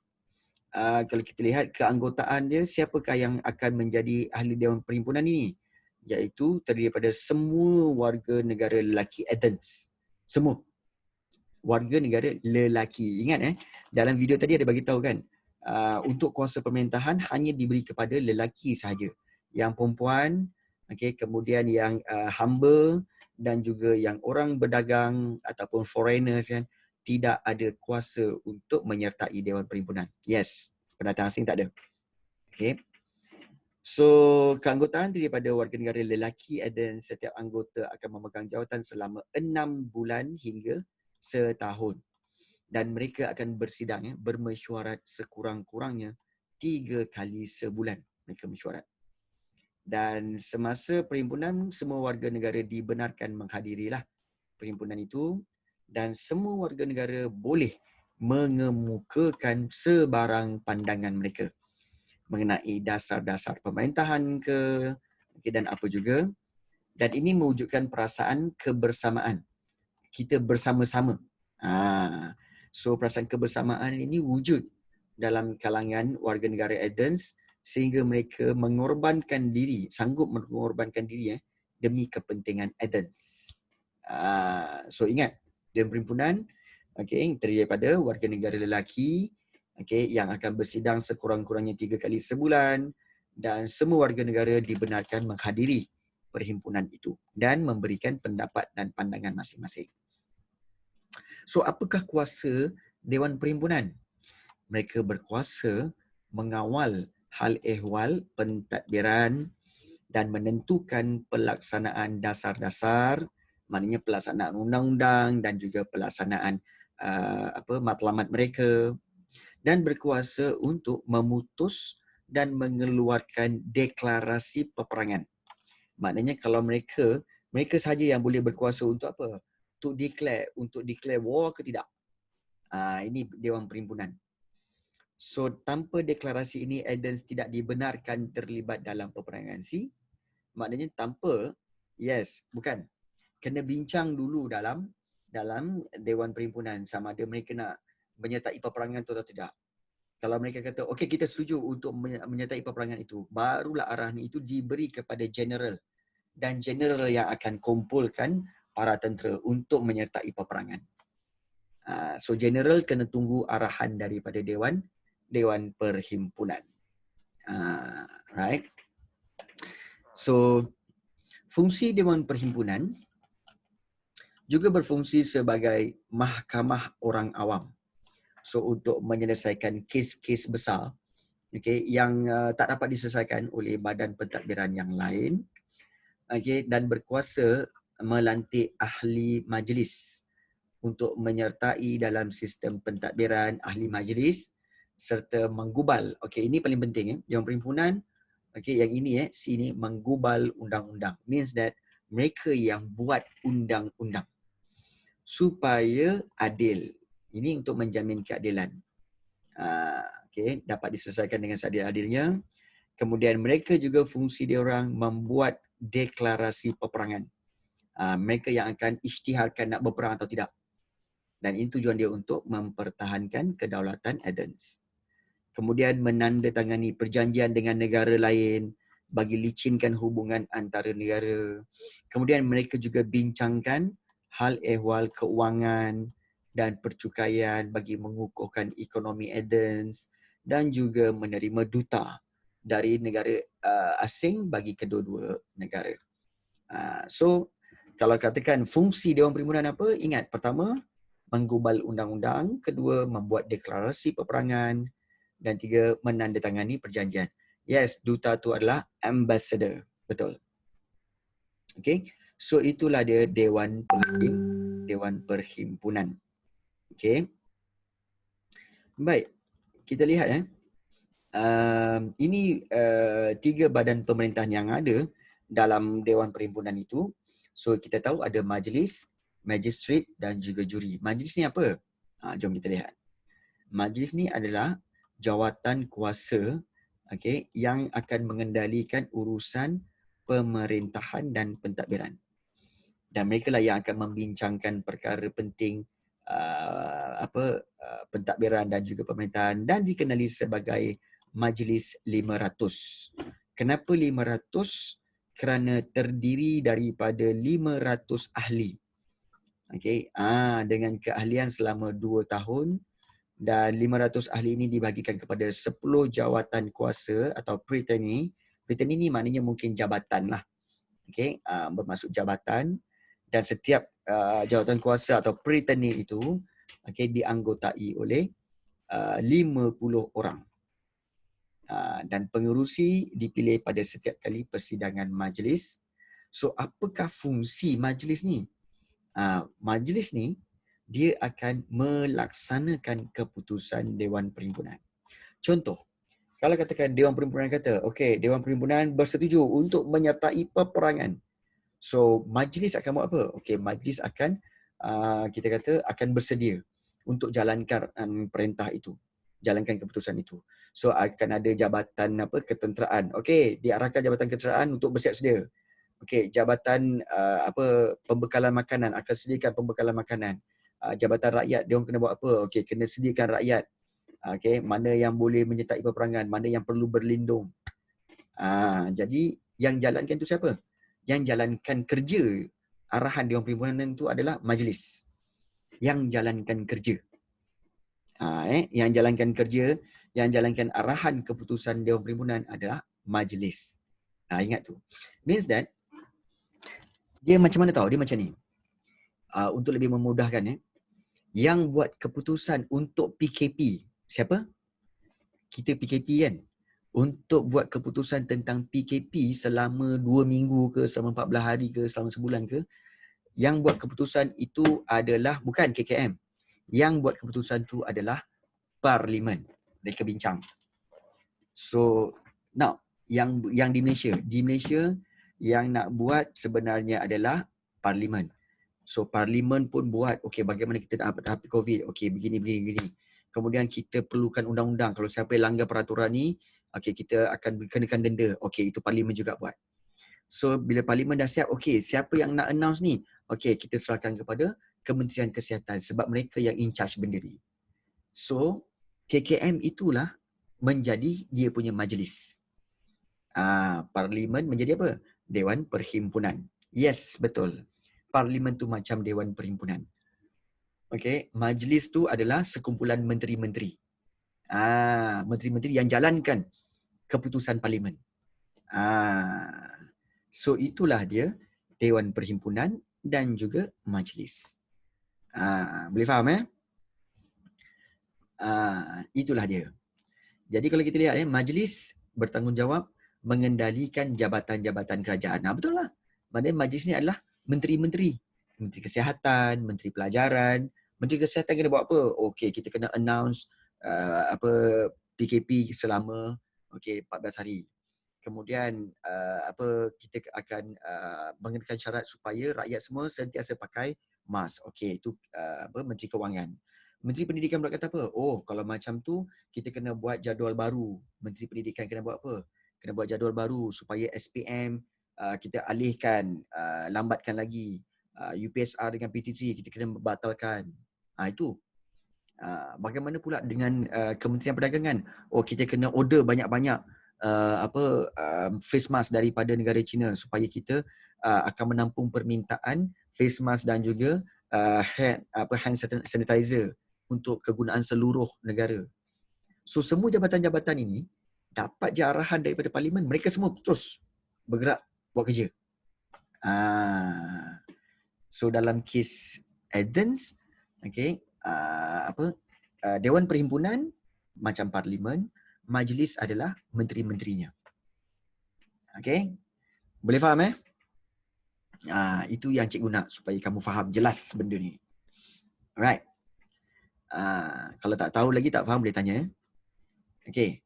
kalau kita lihat keanggotaan dia, siapakah yang akan menjadi ahli Dewan Perhimpunan ini? Iaitu terdiri daripada semua warga negara lelaki Athens. Semua warga negara lelaki. Ingat dalam video tadi ada bagi tahu kan, untuk kuasa pemerintahan hanya diberi kepada lelaki sahaja. Yang perempuan, kemudian yang hamba dan juga yang orang berdagang ataupun foreigners kan, tidak ada kuasa untuk menyertai Dewan Perhimpunan. Yes, pendatang asing tak ada. So, keanggotaan daripada warga negara lelaki dan setiap anggota akan memegang jawatan selama 6 bulan hingga setahun. Dan mereka akan bersidang, bermesyuarat sekurang-kurangnya 3 kali sebulan mereka mesyuarat. Dan semasa perhimpunan, semua warga negara dibenarkan menghadirilah perhimpunan itu dan semua warga negara boleh mengemukakan sebarang pandangan mereka. mengenai dasar-dasar pemerintahan ke, okay, dan apa juga. Dan ini mewujudkan perasaan kebersamaan. Kita bersama-sama. So perasaan kebersamaan ini wujud dalam kalangan warga negara Athens sehingga mereka mengorbankan diri, sanggup mengorbankan diri demi kepentingan Athens. So ingat, Dewan Perhimpunan terdiri daripada warga negara lelaki yang akan bersidang sekurang-kurangnya 3 kali sebulan dan semua warga negara dibenarkan menghadiri perhimpunan itu dan memberikan pendapat dan pandangan masing-masing. So apakah kuasa Dewan Perhimpunan? Mereka berkuasa mengawal hal ehwal pentadbiran dan menentukan pelaksanaan dasar-dasar, maknanya pelaksanaan undang-undang dan juga pelaksanaan matlamat mereka, dan berkuasa untuk memutus dan mengeluarkan deklarasi peperangan. Maknanya kalau mereka sahaja yang boleh berkuasa untuk apa? Untuk declare war ke tidak. Ini Dewan Perhimpunan. So tanpa deklarasi ini Athens tidak dibenarkan terlibat dalam peperangan. Maknanya tanpa, bukan. Kena bincang dulu dalam Dewan Perhimpunan sama ada mereka nak menyertai peperangan atau tidak. Kalau mereka kata, okey kita setuju untuk menyertai peperangan itu, barulah arahan itu diberi kepada general. Dan general yang akan kumpulkan para tentera untuk menyertai peperangan. So general kena tunggu arahan daripada Dewan Perhimpunan. Right. So fungsi Dewan Perhimpunan juga berfungsi sebagai mahkamah orang awam. So untuk menyelesaikan kes-kes besar yang tak dapat diselesaikan oleh badan pentadbiran yang lain, dan berkuasa melantik ahli majlis untuk menyertai dalam sistem pentadbiran ahli majlis serta menggubal. Ini paling penting Dewan Perhimpunan. Yang ini sini menggubal undang-undang. Means that mereka yang buat undang-undang supaya adil. Ini untuk menjamin keadilan. Dapat diselesaikan dengan seadil-adilnya. Kemudian mereka juga fungsi dia orang membuat deklarasi peperangan. Mereka yang akan isytiharkan nak berperang atau tidak. Dan ini tujuan dia untuk mempertahankan kedaulatan Athens. Kemudian menandatangani perjanjian dengan negara lain bagi licinkan hubungan antara negara. Kemudian mereka juga bincangkan hal ehwal keuangan dan percukaian bagi mengukuhkan ekonomi Athens dan juga menerima duta dari negara asing bagi kedua-dua negara. So kalau katakan fungsi Dewan Perhimpunan apa? Ingat, pertama menggubal undang-undang, kedua membuat deklarasi peperangan, dan tiga menandatangani perjanjian. Yes, duta tu adalah ambassador. Betul. Okay. So itulah dia Dewan Perhimpunan. Okay. Baik. Kita lihat ini 3 badan pemerintahan yang ada dalam Dewan Perhimpunan itu. So kita tahu ada majlis, magistrate dan juga juri. Majlis ni apa? Jom kita lihat. Majlis ni adalah jawatan kuasa yang akan mengendalikan urusan pemerintahan dan pentadbiran. Dan mereka lah yang akan membincangkan perkara penting pentadbiran dan juga pemerintahan dan dikenali sebagai Majlis 500. Kenapa 500? Kerana terdiri daripada 500 ahli. Dengan keahlian selama 2 tahun dan 500 ahli ini dibagikan kepada 10 jawatan kuasa atau prytany. Prytany ni maknanya mungkin jabatan lah. Bermaksud jabatan, dan setiap jawatan kuasa atau prytany itu dianggotai oleh 50 orang. Dan pengerusi dipilih pada setiap kali persidangan majlis. So apakah fungsi majlis ni? Majlis ni dia akan melaksanakan keputusan Dewan Perhimpunan. Contoh, kalau katakan Dewan Perhimpunan kata, Dewan Perhimpunan bersetuju untuk menyertai peperangan. So majlis akan buat apa? Majlis akan kita kata akan bersedia untuk jalankan perintah itu. jalankan keputusan itu. So akan ada jabatan ketenteraan. Okey, diarahkan jabatan ketenteraan untuk bersiap sedia. Okey, jabatan pembekalan makanan akan sediakan pembekalan makanan. Jabatan rakyat dia orang kena buat apa? Okey, kena sediakan rakyat. Okey, mana yang boleh menyertai peperangan, mana yang perlu berlindung. Jadi yang jalankan tu siapa? Yang jalankan kerja arahan Dewan Perhimpunan itu adalah majlis. Yang jalankan kerja. Yang jalankan kerja, yang jalankan arahan keputusan Dewan Perhimpunan adalah majlis. Ingat tu. Means that dia macam mana tahu? Dia macam ni. Untuk lebih memudahkan yang buat keputusan untuk PKP siapa? Kita PKP kan. Untuk buat keputusan tentang PKP selama 2 minggu ke, selama 14 hari ke, selama sebulan ke, yang buat keputusan itu adalah bukan KKM. Yang buat keputusan tu adalah Parlimen. Mereka bincang. So, now yang di Malaysia yang nak buat sebenarnya adalah Parlimen. So Parlimen pun buat, okey bagaimana kita nak hadapi COVID, okey begini. Kemudian kita perlukan undang-undang. Kalau siapa yang langgar peraturan ni, okey kita akan kenakan denda. Okey itu Parlimen juga buat. So bila Parlimen dah siap, okey siapa yang nak announce ni? Okey kita serahkan kepada Kementerian Kesihatan sebab mereka yang in charge benda ni. So KKM itulah menjadi dia punya majlis. Parlimen menjadi apa? Dewan Perhimpunan. Yes, betul. Parlimen tu macam Dewan Perhimpunan. Okey, majlis tu adalah sekumpulan menteri-menteri. Menteri-menteri yang jalankan keputusan Parlimen. So itulah dia Dewan Perhimpunan dan juga majlis. Boleh faham itulah dia. Jadi kalau kita lihat majlis bertanggungjawab mengendalikan jabatan-jabatan kerajaan. Betul lah. Maknanya majlis ni adalah menteri-menteri. Menteri Kesihatan, Menteri Pelajaran. Menteri Kesihatan kena buat apa? Okey, kita kena announce PKP selama 14 hari. Kemudian kita akan mengenakan syarat supaya rakyat semua sentiasa pakai mask. Okey, itu Menteri Kewangan. Menteri Pendidikan pula kata apa? Kalau macam tu kita kena buat jadual baru. Menteri Pendidikan kena buat apa? Kena buat jadual baru supaya SPM kita alihkan, lambatkan lagi. UPSR dengan PTT kita kena batalkan. Itu. Bagaimana pula dengan Kementerian Perdagangan? Kita kena order banyak-banyak face mask daripada negara China supaya kita akan menampung permintaan face mask dan juga hand sanitizer untuk kegunaan seluruh negara. So semua jabatan-jabatan ini dapat je arahan daripada Parlimen, mereka semua terus bergerak buat kerja. So dalam kes Athens, Dewan Perhimpunan macam Parlimen, majlis adalah menteri-menterinya. Okey? Boleh faham itu yang cikgu nak supaya kamu faham jelas benda ni. Alright. Kalau tak tahu lagi, tak faham boleh tanya. Okey.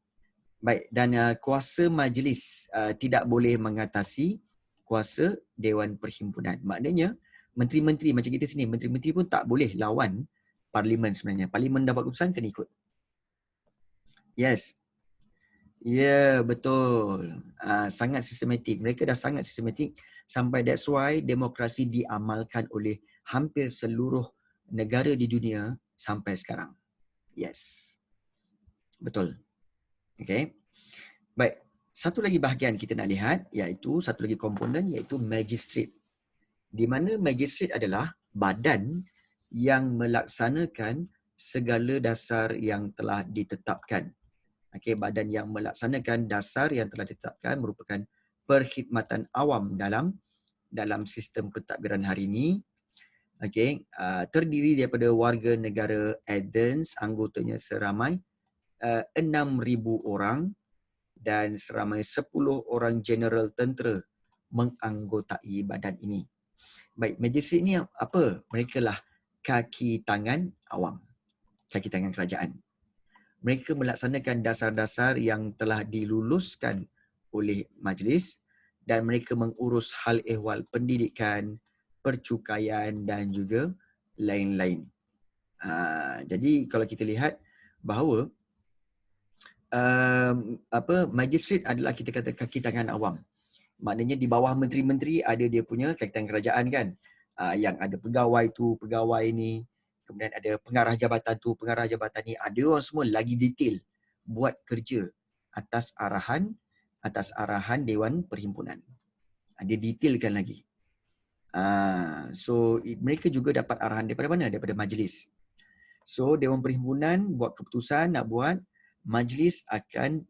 Baik, dan kuasa majlis tidak boleh mengatasi kuasa Dewan Perhimpunan. Maknanya menteri-menteri macam kita sini, menteri-menteri pun tak boleh lawan Parlimen sebenarnya. Parlimen dapat keputusan kena ikut. Yes. Ya, betul. Sangat sistematik. Mereka dah sangat sistematik sampai that's why demokrasi diamalkan oleh hampir seluruh negara di dunia sampai sekarang. Yes. Betul. Okay. Baik. Satu lagi bahagian kita nak lihat iaitu satu lagi komponen iaitu magistrate. Di mana magistrate adalah badan yang melaksanakan segala dasar yang telah ditetapkan. Okey, badan yang melaksanakan dasar yang telah ditetapkan merupakan perkhidmatan awam dalam sistem pentadbiran hari ini. Okey, terdiri daripada warga negara Athens, anggotanya seramai 6,000 orang dan seramai 10 orang jeneral tentera menganggotai badan ini. Baik, magistrate ni apa? Mereka lah kaki tangan awam, kaki tangan kerajaan. Mereka melaksanakan dasar-dasar yang telah diluluskan oleh majlis dan mereka mengurus hal ehwal pendidikan, percukaian dan juga lain-lain. Jadi kalau kita lihat bahawa Magistrate adalah kita kata kaki tangan awam. Maknanya di bawah menteri-menteri ada dia punya kaki tangan kerajaan kan. Yang ada pegawai tu, pegawai ni, kemudian ada pengarah jabatan tu, pengarah jabatan ni, ada orang semua lagi detail buat kerja atas arahan Dewan Perhimpunan. Dia detailkan lagi. So mereka juga dapat arahan daripada mana? Daripada majlis. So Dewan Perhimpunan buat keputusan nak buat, majlis akan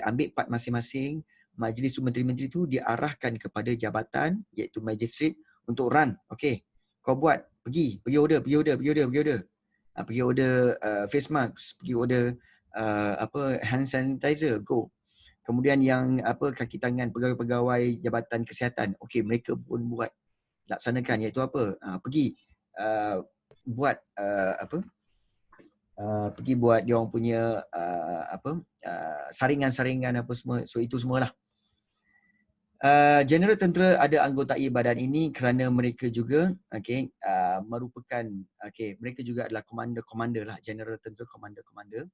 ambil part masing-masing. Majlis tu, menteri-menteri tu diarahkan kepada jabatan iaitu magistrate untuk run. Kau buat, pergi order. Pergi order face mask, pergi order hand sanitizer, go. Kemudian yang kaki tangan pegawai-pegawai jabatan kesihatan, mereka pun buat, laksanakan, iaitu pergi buat pergi buat dia orang punya saringan-saringan apa semua. So itu semualah. General Tentera ada anggotai badan ini kerana mereka juga merupakan mereka juga adalah komander lah, General Tentera komander.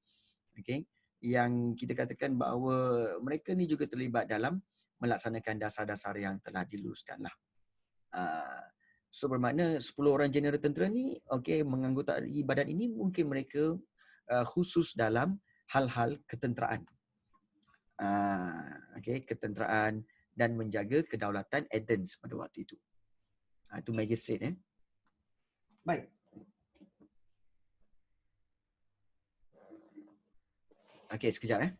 Yang kita katakan bahawa mereka ni juga terlibat dalam melaksanakan dasar-dasar yang telah diluluskan lah. So bermakna 10 orang General Tentera ni menganggotai badan ini, mungkin mereka khusus dalam hal-hal ketenteraan. Ketenteraan dan menjaga kedaulatan Athens pada waktu itu. Itu magistrate. Baik. Sekejap.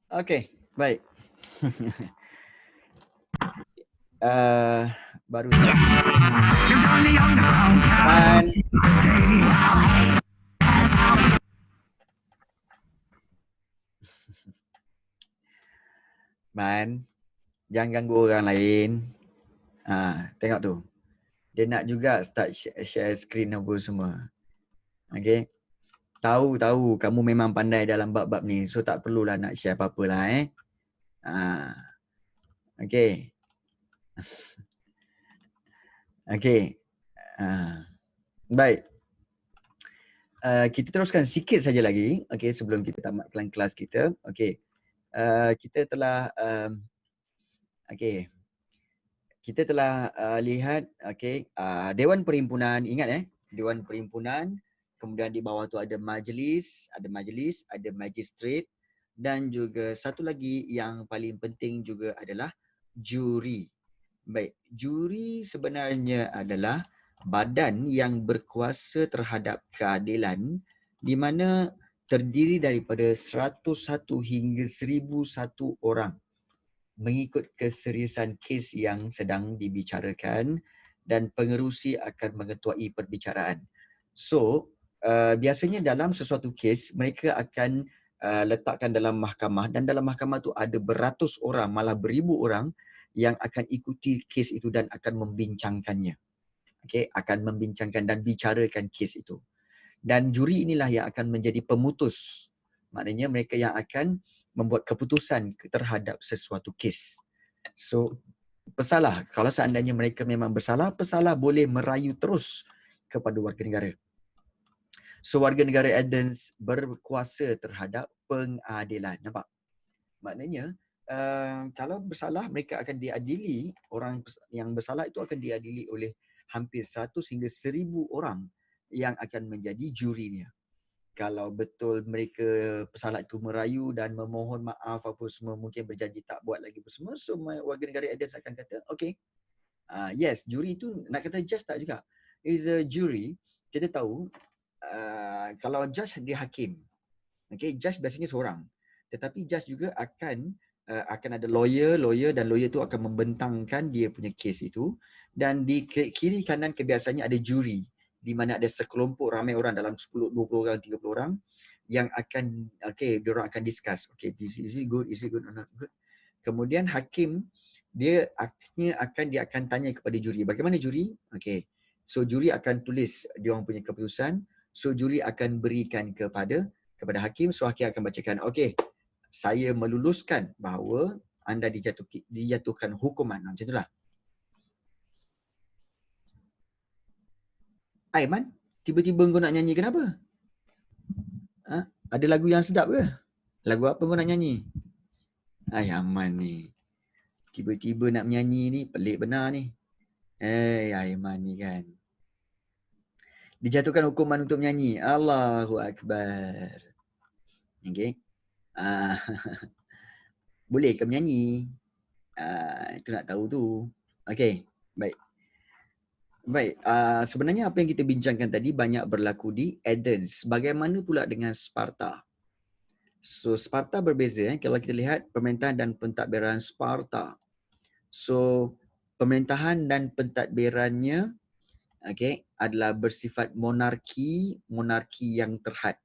Okey, baik. Baru Man, Man, jangan ganggu orang lain. Tengok tu. Dia nak juga start share screen apa semua. Okey. Tahu kamu memang pandai dalam bab-bab ni. So tak perlulah nak share apa-apa lah Okey. Okey. Baik. Kita teruskan sikit saja lagi. Okey, sebelum kita tamatkan kelas kita. Okey. Kita telah okey. Kita telah lihat Dewan Perhimpunan, ingat Dewan Perhimpunan, kemudian di bawah tu ada majlis, ada magistrat dan juga satu lagi yang paling penting juga adalah juri. Baik, juri sebenarnya adalah badan yang berkuasa terhadap keadilan di mana terdiri daripada 101 hingga 1001 orang mengikut keseriusan kes yang sedang dibicarakan dan pengerusi akan mengetuai perbicaraan. So, biasanya dalam sesuatu kes mereka akan letakkan dalam mahkamah dan dalam mahkamah tu ada beratus orang, malah beribu orang yang akan ikuti kes itu dan akan membincangkannya. Okey, akan membincangkan dan bicarakan kes itu. Dan juri inilah yang akan menjadi pemutus. Maknanya mereka yang akan membuat keputusan terhadap sesuatu kes. So, pesalah, kalau seandainya mereka memang bersalah, pesalah boleh merayu terus kepada warga negara. So, warga negara Athens berkuasa terhadap pengadilan. Nampak? Maknanya, kalau bersalah, mereka akan diadili, orang yang bersalah itu akan diadili oleh hampir 100 hingga 1000 orang yang akan menjadi jurinya. Kalau betul mereka pesalah itu merayu dan memohon maaf apa semua, mungkin berjanji tak buat lagi apa semua, so warga negara Athens akan kata, okay, yes, juri itu nak kata judge tak juga. Is a jury, kita tahu kalau judge dia hakim. Okay, judge biasanya seorang. Tetapi judge juga akan ada lawyer dan lawyer tu akan membentangkan dia punya kes itu, dan di kiri kanan kebiasaannya ada juri di mana ada sekelompok ramai orang dalam 10, 20 orang, 30 orang yang akan diorang akan discuss. Okay, is it good or not good? Kemudian hakim dia akan tanya kepada juri. Bagaimana juri? Okay. So juri akan tulis diorang punya keputusan. So juri akan berikan kepada hakim. So hakim akan bacakan, okay, saya meluluskan bahawa anda dijatuhkan hukuman. Macam itulah. Aiman, tiba-tiba kau nak nyanyi kenapa? Ada lagu yang sedap ke? Lagu apa kau nak nyanyi? Aiman ni. Tiba-tiba nak menyanyi ni, pelik benar ni. Aiman ni kan. Dijatuhkan hukuman untuk menyanyi. Allahu Akbar. Okay. Boleh ke menyanyi? Itu nak tahu tu. Okay, baik. Baik, sebenarnya apa yang kita bincangkan tadi banyak berlaku di Athens. Bagaimana pula dengan Sparta? So, Sparta berbeza. Kalau kita lihat pemerintahan dan pentadbiran Sparta. So, pemerintahan dan pentadbirannya adalah bersifat monarki yang terhad.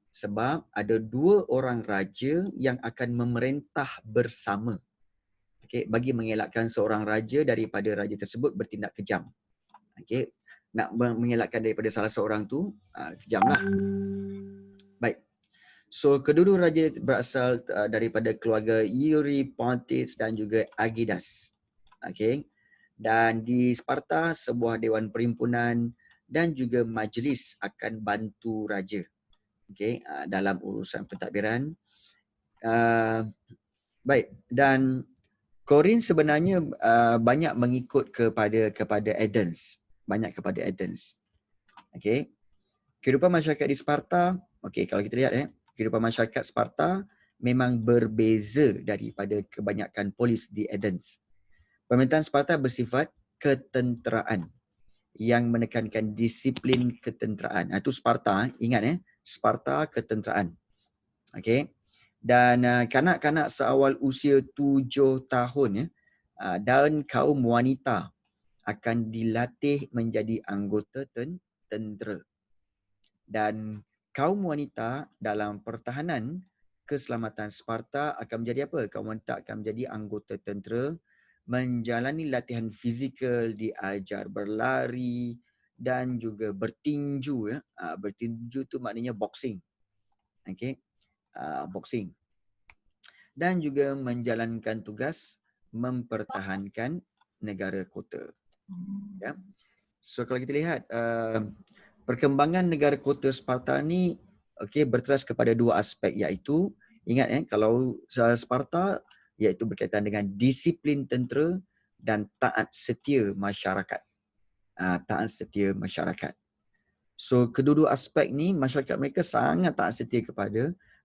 Sebab ada 2 orang raja yang akan memerintah bersama. Bagi mengelakkan seorang raja daripada raja tersebut bertindak kejam. Nak mengelakkan daripada salah seorang tu kejamlah. Baik. So kedua-dua raja berasal daripada keluarga Eurypontes dan juga Agidas. Dan di Sparta sebuah dewan perhimpunan dan juga majlis akan bantu raja. Dalam urusan pentadbiran. Baik, dan Korin sebenarnya banyak mengikut kepada Athens. Kehidupan masyarakat di Sparta, kalau kita lihat kehidupan masyarakat Sparta memang berbeza daripada kebanyakan polis di Athens. Pemerintahan Sparta bersifat ketenteraan yang menekankan disiplin ketenteraan. Itu Sparta, ingat Sparta ketenteraan. Dan kanak-kanak seawal usia 7 tahun ya, dan kaum wanita akan dilatih menjadi anggota tentera. Dan kaum wanita dalam pertahanan keselamatan Sparta akan menjadi apa? Kaum wanita akan menjadi anggota tentera, menjalani latihan fizikal, diajar berlari dan juga bertinju ya. Bertinju tu maknanya boxing. Okey. Boxing. Dan juga menjalankan tugas mempertahankan negara kota. Ya. So kalau kita lihat perkembangan negara kota Sparta ni berteras kepada dua aspek, iaitu ingat kalau Sparta iaitu berkaitan dengan disiplin tentera dan taat setia masyarakat. Taat setia masyarakat. So kedua-dua aspek ni masyarakat mereka sangat taat setia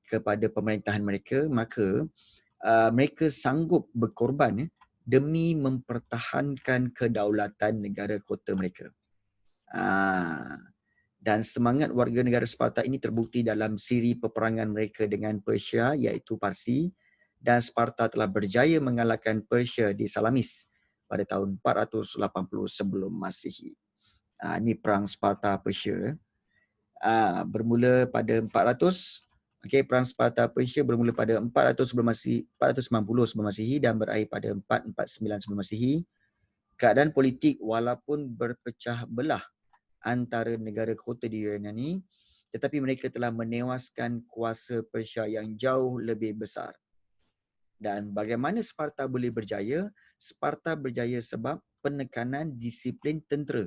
kepada pemerintahan mereka, maka mereka sanggup berkorban demi mempertahankan kedaulatan negara kota mereka. Dan semangat warga negara Sparta ini terbukti dalam siri peperangan mereka dengan Persia iaitu Parsi, dan Sparta telah berjaya mengalahkan Persia di Salamis pada tahun 480 sebelum Masihi. Ini perang Sparta Persia. Bermula pada 400. Perang Sparta Persia bermula pada 400 sebelum Masihi, 490 sebelum Masihi dan berakhir pada 449 sebelum Masihi. Keadaan politik walaupun berpecah belah antara negara kota di Yunani, tetapi mereka telah menewaskan kuasa Persia yang jauh lebih besar. Dan bagaimana Sparta boleh berjaya? Sparta berjaya sebab penekanan disiplin tentera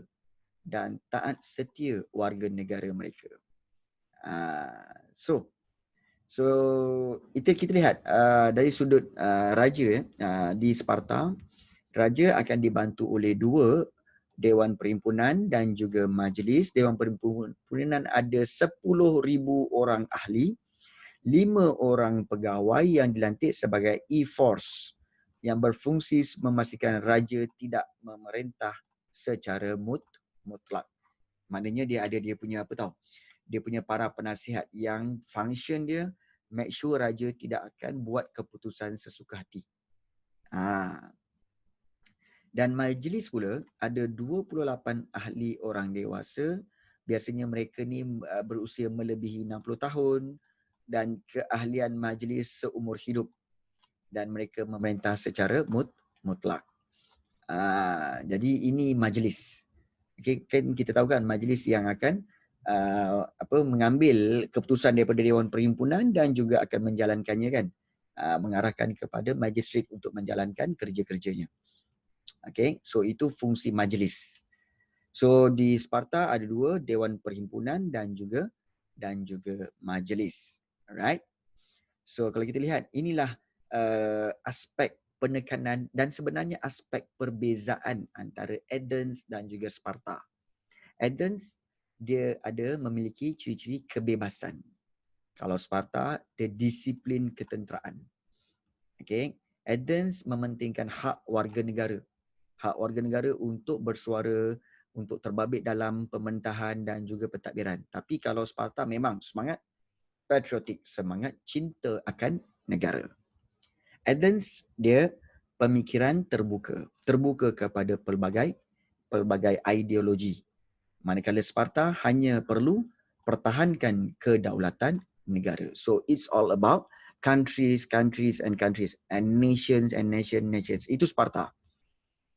dan taat setia warga negara mereka. So itu kita lihat dari sudut raja di Sparta, raja akan dibantu oleh 2 Dewan Perhimpunan dan juga Majlis. Dewan Perhimpunan ada 10,000 orang ahli, 5 orang pegawai yang dilantik sebagai E-Force yang berfungsi memastikan raja tidak memerintah secara mutlak. Maknanya dia ada dia punya dia punya para penasihat yang function dia make sure raja tidak akan buat keputusan sesuka hati. Dan majlis pula ada 28 ahli orang dewasa. Biasanya mereka ni berusia melebihi 60 tahun dan keahlian majlis seumur hidup. Dan mereka memerintah secara mutlak. Jadi ini majlis. Kan kita tahu kan majlis yang akan mengambil keputusan daripada Dewan Perhimpunan dan juga akan menjalankannya kan. Mengarahkan kepada magistrate untuk menjalankan kerja-kerjanya. So itu fungsi majlis. So di Sparta ada 2, Dewan Perhimpunan dan juga majlis. Alright. So kalau kita lihat inilah aspek penekanan dan sebenarnya aspek perbezaan antara Athens dan juga Sparta. Athens dia memiliki ciri-ciri kebebasan. Kalau Sparta dia disiplin ketenteraan. Athens mementingkan hak warga negara. Hak warga negara untuk bersuara, untuk terbabit dalam pemerintahan dan juga pentadbiran. Tapi kalau Sparta memang semangat patriotik, semangat cinta akan negara. Athens dia pemikiran terbuka kepada pelbagai ideologi. Manakala Sparta hanya perlu pertahankan kedaulatan negara. So it's all about countries and nations. Itu Sparta.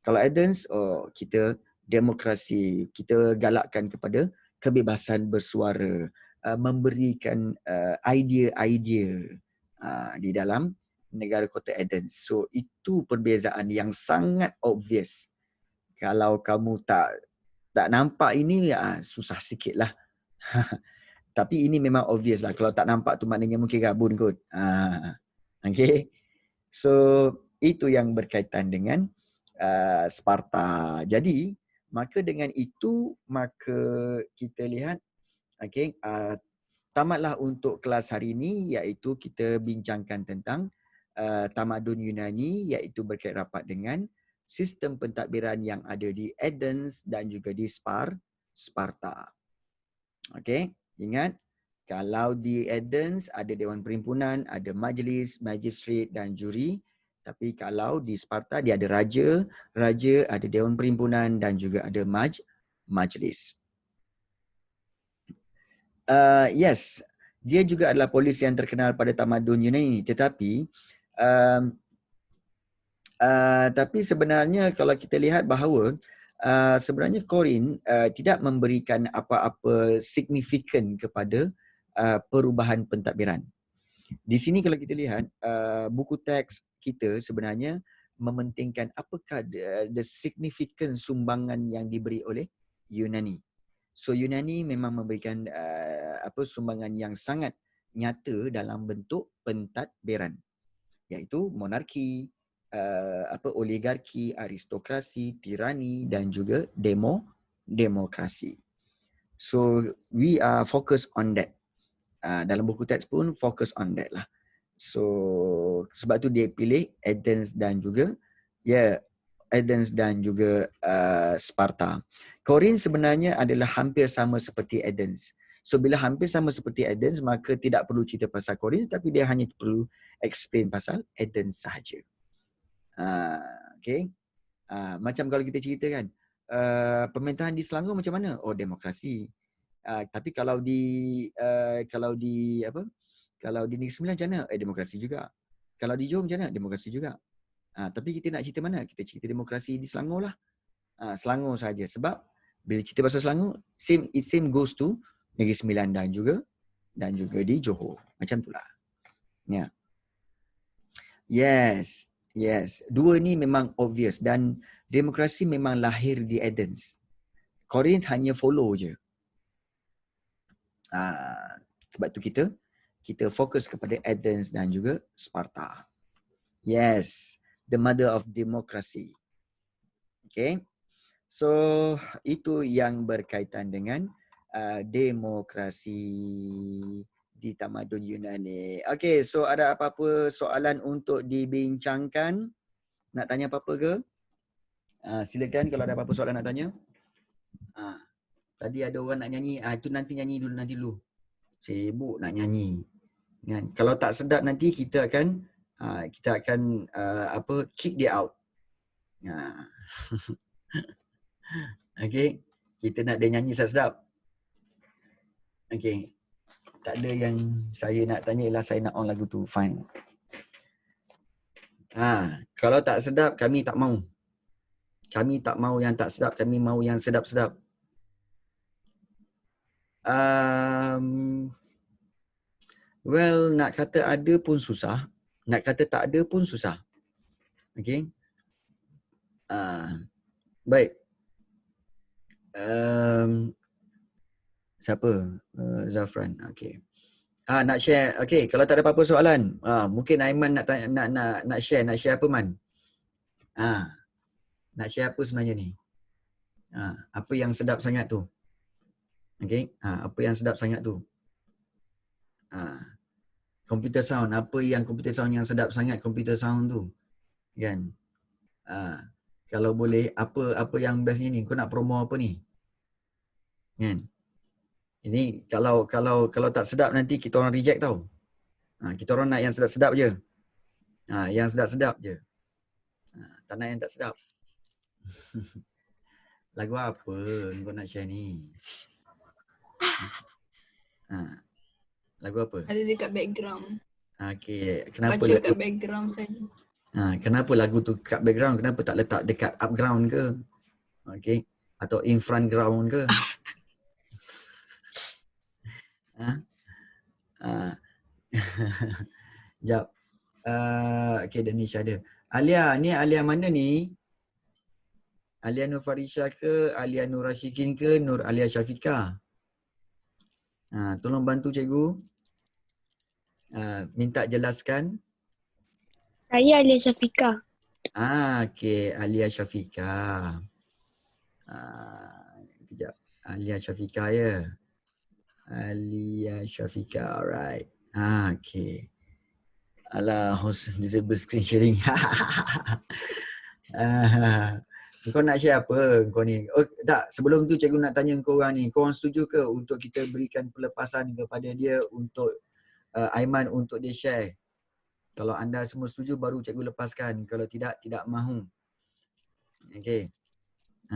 Kalau Athens, kita demokrasi, kita galakkan kepada kebebasan bersuara, memberikan idea-idea di dalam negara kota Athens. So itu perbezaan yang sangat obvious. Kalau kamu tak nampak ini, susah sikit lah. Tapi ini memang obvious lah. Kalau tak nampak tu maknanya mungkin gabun kot. Okay. So itu yang berkaitan dengan Sparta. Jadi maka dengan itu kita lihat tamatlah untuk kelas hari ini, iaitu kita bincangkan tentang tamadun Yunani, iaitu berkait rapat dengan sistem pentadbiran yang ada di Athens dan juga di Sparta. Ingat Kalau di Athens ada Dewan Perhimpunan, ada majlis, magistrate dan juri. Tapi kalau di Sparta dia ada raja, ada Dewan Perhimpunan dan juga ada majlis. Yes, dia juga adalah polis yang terkenal pada tamadun Yunani. Tetapi tapi sebenarnya kalau kita lihat bahawa sebenarnya Korin tidak memberikan apa-apa signifikan kepada perubahan pentadbiran. Di sini kalau kita lihat buku teks kita sebenarnya mementingkan apakah the significant sumbangan yang diberi oleh Yunani. So Yunani memang memberikan sumbangan yang sangat nyata dalam bentuk pentadbiran, iaitu monarki, oligarki, aristokrasi, tirani dan juga demokrasi. So we are focus on that. Dalam buku teks pun fokus on that lah. So sebab tu dia pilih Athens dan juga Athens dan juga Sparta. Korin sebenarnya adalah hampir sama seperti Athens. So bila hampir sama seperti Athens, maka tidak perlu cerita pasal Korin, tapi dia hanya perlu explain pasal Athens sahaja. Okay. Macam kalau kita cerita kan, pemerintahan di Selangor macam mana? Oh, demokrasi. Tapi kalau di Negeri Sembilan macam mana? Demokrasi juga. Kalau di Johor macam mana? Demokrasi juga. Tapi kita nak cerita mana? Kita cerita demokrasi di Selangor lah. Selangor saja. Sebab bila cerita pasal Selangor, same goes to Negeri Sembilan dan juga di Johor. Macam itulah. Ya. Yes. Dua ni memang obvious dan demokrasi memang lahir di Athens. Corinth hanya follow je. Sebab tu kita fokus kepada Athens dan juga Sparta. Yes, the mother of democracy. Okay. So itu yang berkaitan dengan demokrasi di tamadun Yunani. Okay, so ada apa-apa soalan untuk dibincangkan? Nak tanya apa-apa ke? Silakan kalau ada apa-apa soalan nak tanya. Tadi ada orang nak nyanyi, itu nanti nanti dulu. Sibuk nak nyanyi. Kan? Kalau tak sedap nanti kita akan kick dia out. Okay, kita nak dia nyanyi sedap. Okay, tak ada yang saya nak tanya ialah saya nak on lagu tu, fine. Kalau tak sedap kami tak mau. Kami tak mau yang tak sedap, kami mau yang sedap-sedap. Well, nak kata ada pun susah, nak kata tak ada pun susah. Okay. Baik. Siapa? Zafran. Okay. Nak share. Okay, kalau tak ada apa-apa soalan, mungkin Aiman nak share apa Man? Nak share apa sebenarnya ni? Apa yang sedap sangat tu? Okay. Apa yang sedap sangat tu? Computer sound. Apa yang computer sound yang sedap sangat computer sound tu? Kan? Kalau boleh, apa yang bestnya ni? Kau nak promo apa ni? Kan? Ini kalau tak sedap nanti kita orang reject tau. Kita orang nak yang sedap-sedap je. Yang sedap-sedap je. Tak nak yang tak sedap. Lagu apa kau nak share ni? Lagu apa? Ada dekat background. Okay. Kenapa baca kat background saja. Kenapa lagu tu kat background? Kenapa tak letak dekat upground ke? Okay. Atau in front ground ke? Sekejap. Okay, Danish ada. Alia, ni Alia mana ni? Alia Nur Farisha ke? Alia Nur Rashikin ke? Nur Alia Syafiqah? Tolong bantu cikgu. Minta jelaskan. Saya Alia Syafiqah. Okay, Alia Syafiqah. Kejap. Alia Syafiqah ya. Alia Syafiqah, alright. Okay. Alah, host disable screen sharing. Kau nak share apa kau ni? Oh tak, sebelum tu cikgu nak tanya kau orang ni. Kau orang setuju ke untuk kita berikan pelepasan kepada dia untuk Aiman untuk dia share? Kalau anda semua setuju baru cikgu lepaskan. Kalau tidak, tidak mahu. Okey.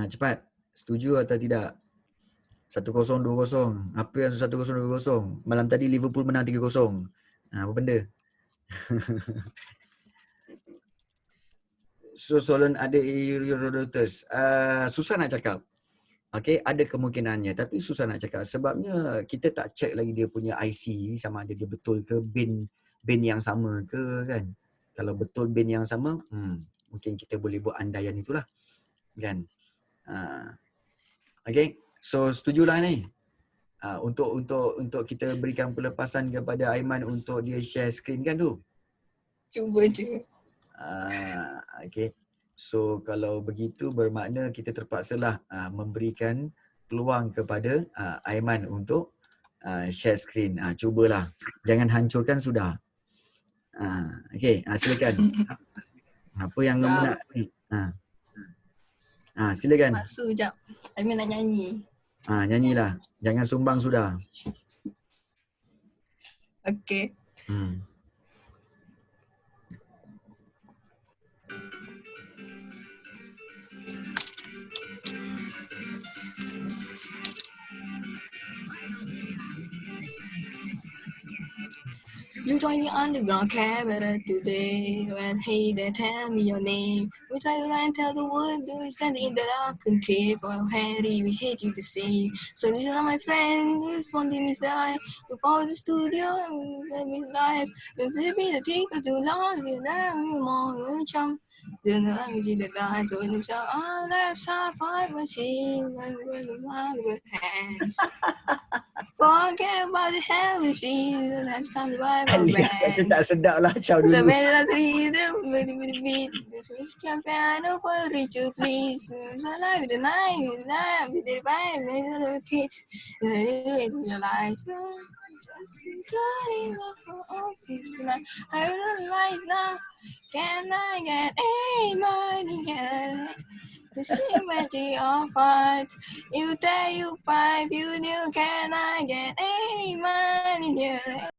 Cepat. Setuju atau tidak? 1-0, 2-0. Apa yang 1-0, 2-0? Malam tadi Liverpool menang 3-0. Apa benda? So soalan ada Reuters. Susah nak cakap. Okey, ada kemungkinannya tapi susah nak cakap sebabnya kita tak check lagi dia punya IC sama ada dia betul ke bin yang sama ke kan. Kalau betul bin yang sama, mungkin kita boleh buat andaian itulah. Kan? Okey. So setujulah ni. Untuk kita berikan pelepasan kepada Aiman untuk dia share screen kan tu. Cuba je. Okay. So kalau begitu bermakna kita terpaksalah memberikan peluang kepada Aiman untuk share screen. Cubalah. Jangan hancurkan sudah. Okay. Silakan. Apa yang kamu nak ni? Silakan. Masuk jap. Aiman nak nyanyi. Nyanyilah. Jangan sumbang sudah. Okay. You join the underground cabaret today. When hey, they tell me your name. We try to run, tell the world, do stand in the dark and cave. Oh, Harry, we hate you the same. So listen, my friend, you found the miss die. You call the studio and let me live. When maybe the take too long, we let me more jump. Then let me see the guys. So you say, let's have five machine. When my good hands. Forget about the hell we've seen. Let's come by my Dia band. tak sedap lah macam So dulu. better with the beat. This is piano for Richard, please. So live with the night, with the vibe, with the kids. Realize. Just turning off tonight. I realize now. Can I get a money again? The symmetry of heart. You tell you pipe, you knew. Can I get a money here?